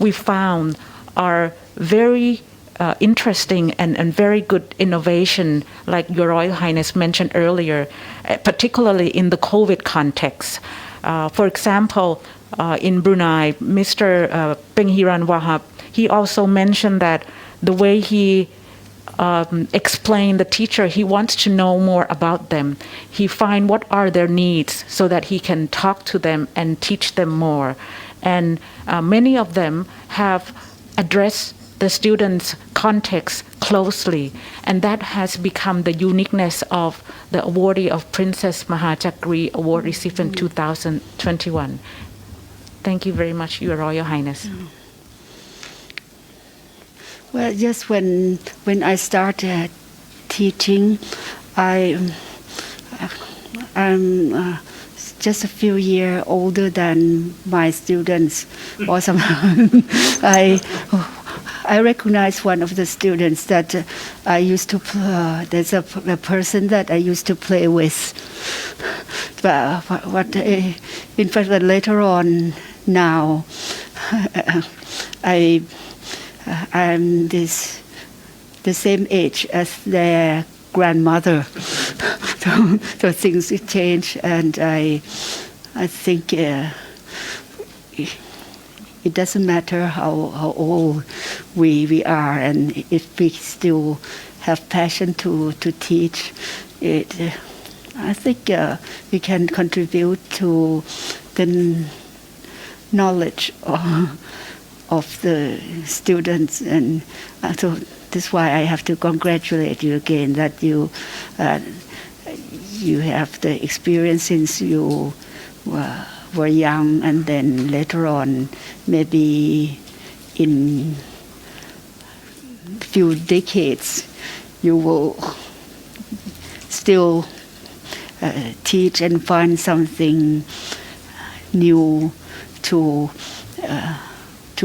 we found are very interesting and very good innovation, like Your Royal Highness mentioned earlier, particularly in the COVID context. For example, in Brunei, Mr. Penghiran Wahab, he also mentioned that the way he explained the teacher, he wants to know more about them. He finds what are their needs so that he can talk to them and teach them more. And many of them have addressed the students' context closely, and that has become the uniqueness of the awardee of Princess Maha Chakri Award recipient 2021. Thank you very much, Your Royal Highness. Well, just when I started teaching, I'm just a few years older than my students. Or some, I recognize one of the students that I used to. There's a person that I used to play with. But in fact, later on now, I'm the same age as their grandmother. So things change, and I think it doesn't matter how old we are, and if we still have passion to teach it, I think we can contribute to the knowledge of the students, and so that's why I have to congratulate you again that you have the experience since you were young, and then later on, maybe in a few decades, you will still teach and find something new to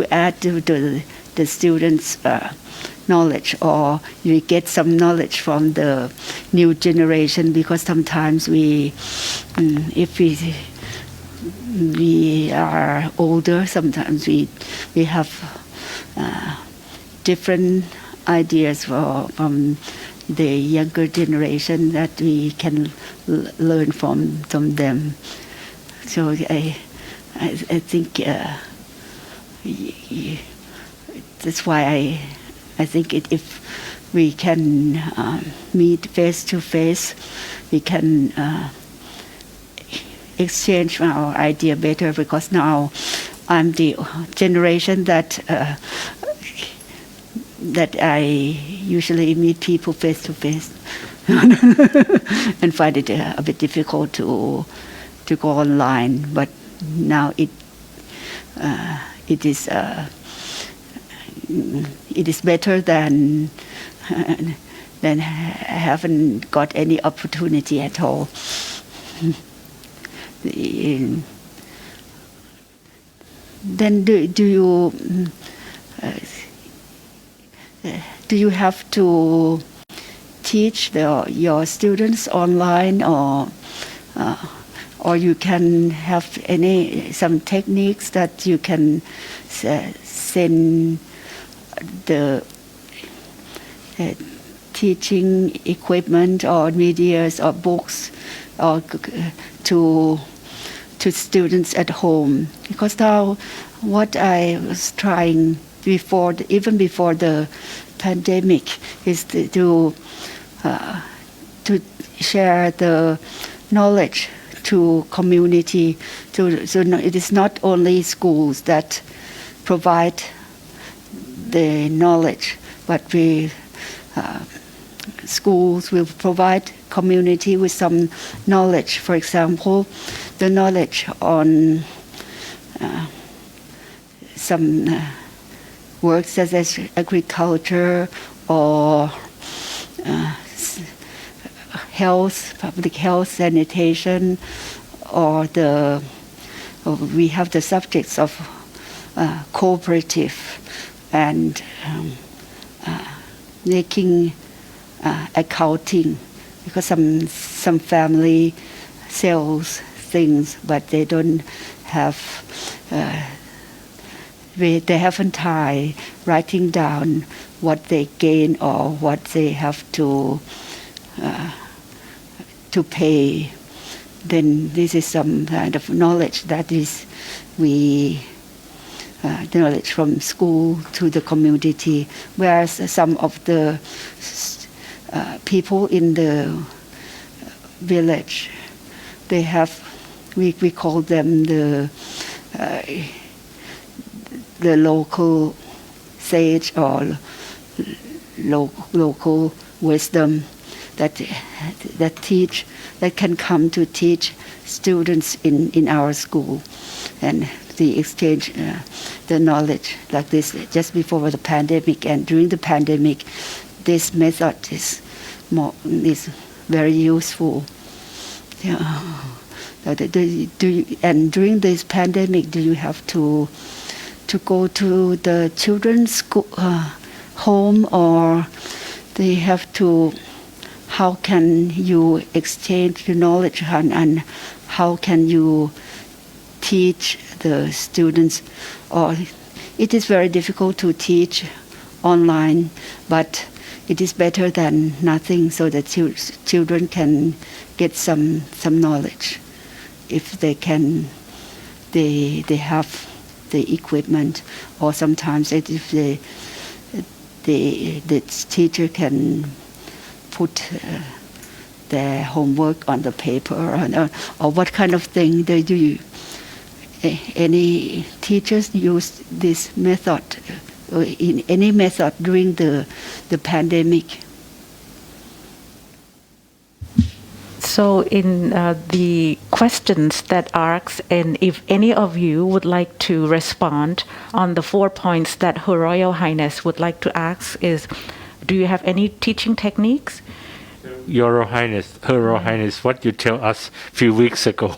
add to the students' knowledge, or you get some knowledge from the new generation, because sometimes if we are older, sometimes we have different ideas from the younger generation that we can learn from them. So I think that's why I think if we can meet face to face, we can exchange our idea better, because now I'm the generation that I usually meet people face to face and find it a bit difficult to go online. But now it is better than haven't got any opportunity at all. Then do you have to teach your students online, or you can have some techniques that you can send the teaching equipment or medias or books or to students at home? Because now what I was trying even before the pandemic is to share the knowledge to community. So it is not only schools that provide the knowledge, but schools will provide community with some knowledge. For example, the knowledge on some works such as agriculture or health, public health, sanitation, or we have the subjects of cooperative and making accounting, because some family sells things, but they don't have they haven't tried writing down what they gain or what they have to pay. Then this is some kind of knowledge that is knowledge from school to the community, whereas some of the people in the village, they have, we call them the local sage or local wisdom that can come to teach students in our school, and the exchange the knowledge like this just before the pandemic and during the pandemic. This method is very useful. Yeah. And during this pandemic, do you have to go to the children's school, home, or they have to? How can you exchange your knowledge, and how can you teach the students? Or it is very difficult to teach online, but it is better than nothing, so that children can get some knowledge if they have the equipment, or sometimes if the teacher can put their homework on the paper, or what kind of thing they do. Any teachers use this method, in any method during the pandemic? So in the questions that asks, and if any of you would like to respond on the 4 points that Her Royal Highness would like to ask is, do you have any teaching techniques? Your Royal Highness, Her Royal Highness, what you tell us a few weeks ago.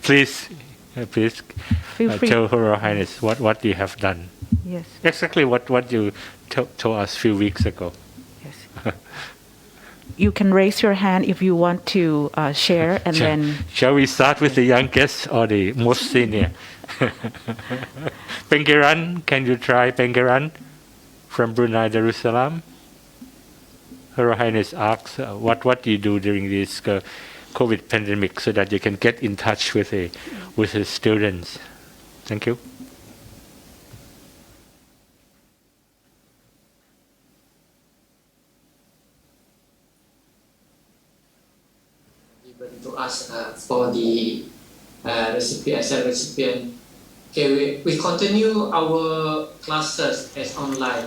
Please tell Her Royal Highness what you have done. Yes. Exactly what you told us a few weeks ago. Yes. You can raise your hand if you want to share, and then... Shall we start with the youngest or the most senior? Pengiran, can you try Pengiran from Brunei Darussalam? Her Royal Highness asks, what do you do during this COVID pandemic so that you can get in touch with the students? Thank you. Given to us for the recipient, as a recipient. Okay, we continue our classes as online,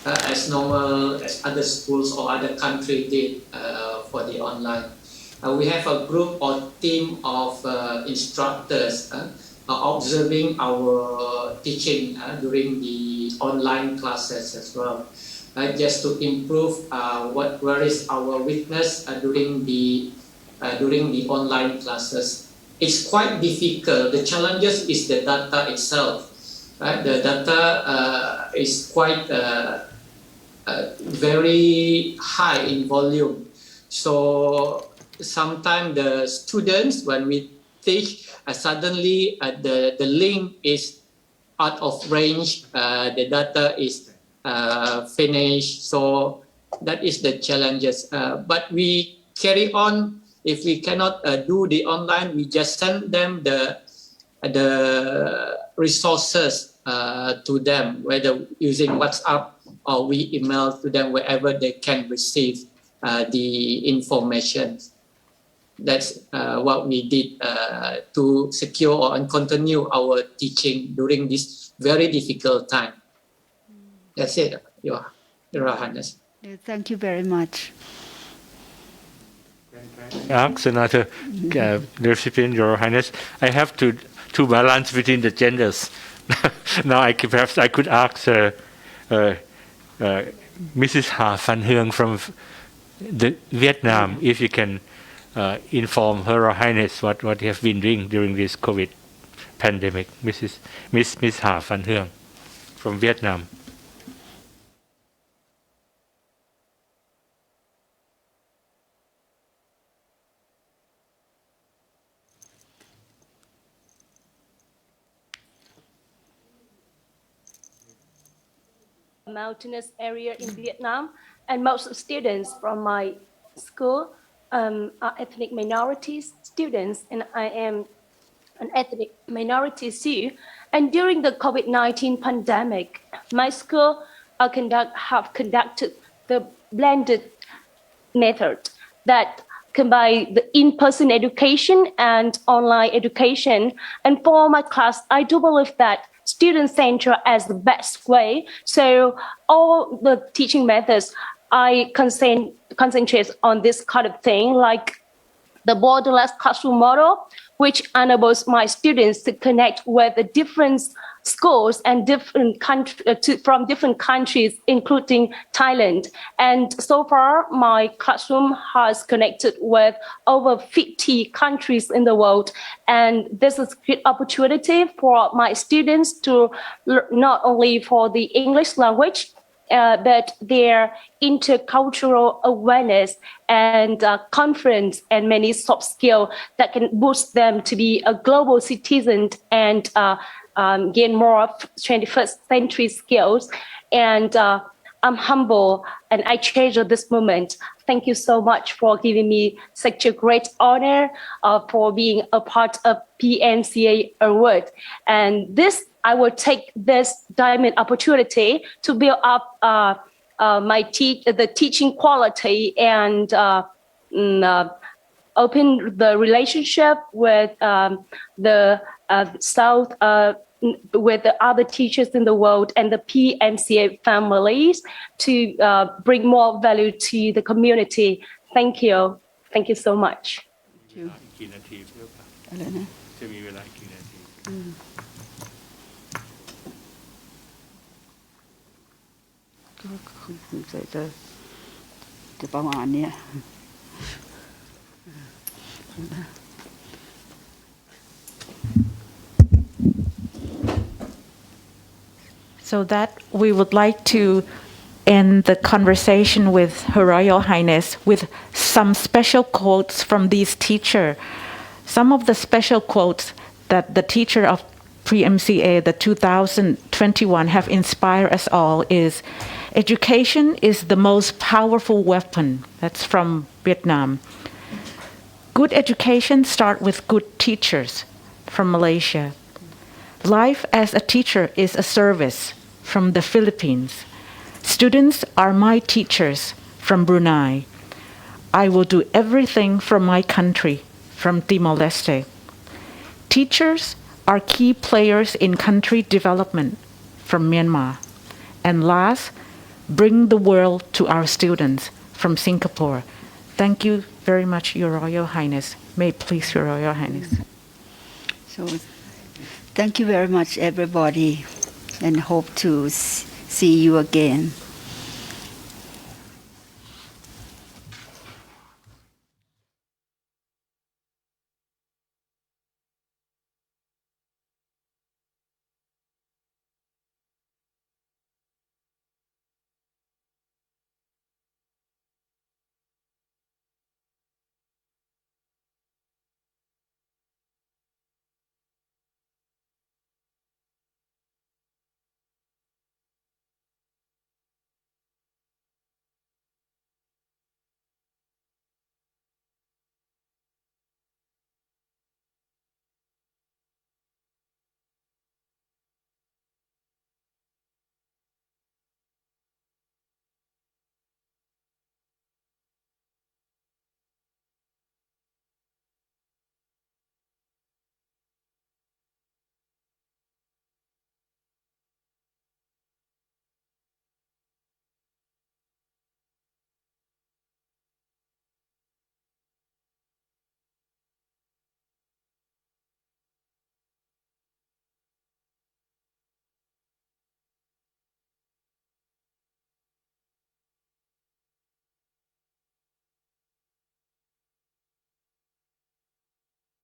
as normal as other schools or other countries did for the online. We have a group or team of instructors observing our teaching during the online classes as well, just to improve where is our weakness during the online classes. It's quite difficult. The challenges is the data itself. The data is quite very high in volume. So sometimes the students, when we teach, suddenly the link is out of range. The data is finished. So that is the challenges. But we carry on. If we cannot do the online, we just send them the resources to them, whether using WhatsApp or we email to them wherever they can receive the information. That's what we did to secure and continue our teaching during this very difficult time. That's it, Your Highness. Thank you very much. Ask another recipient, Your Highness. I have to balance between the genders. Now perhaps I could ask Mrs. Ha Van Heung from Vietnam if you can inform Her Royal Highness what you have been doing during this COVID pandemic. Miss Ha Van Heung from Vietnam. Mountainous area in Vietnam, and most students from my school are ethnic minorities students, and I am an ethnic minority too. And during the COVID-19 pandemic, my school have conducted the blended method that combine the in-person education and online education. And for my class, I do believe that student-centered as the best way. So all the teaching methods, I concentrate on this kind of thing, like the borderless classroom model, which enables my students to connect with the different schools and from different countries, including Thailand. And so far, my classroom has connected with over 50 countries in the world. And this is a great opportunity for my students to not only for the English language, but their intercultural awareness and confidence and many soft skills that can boost them to be a global citizen and gain more 21st century skills. And I'm humble and I treasure this moment. Thank you so much for giving me such a great honor for being a part of PMCA Award. And this, I will take this diamond opportunity to build up the teaching quality and open the relationship with the South, with the other teachers in the world and the PMCA families to bring more value to the community. Thank you. Thank you so much. So that we would like to end the conversation with Her Royal Highness with some special quotes from these teachers. Some of the special quotes that the teacher of pre-MCA, the 2021, have inspired us all is, education is the most powerful weapon. That's from Vietnam. Good education starts with good teachers, from Malaysia. Life as a teacher is a service, from the Philippines. Students are my teachers, from Brunei. I will do everything from my country, from Timor Leste. Teachers are key players in country development, from Myanmar. And last, bring the world to our students, from Singapore. Thank you very much, Your Royal Highness. May it please Your Royal Highness. So, thank you very much, everybody, and hope to see you again.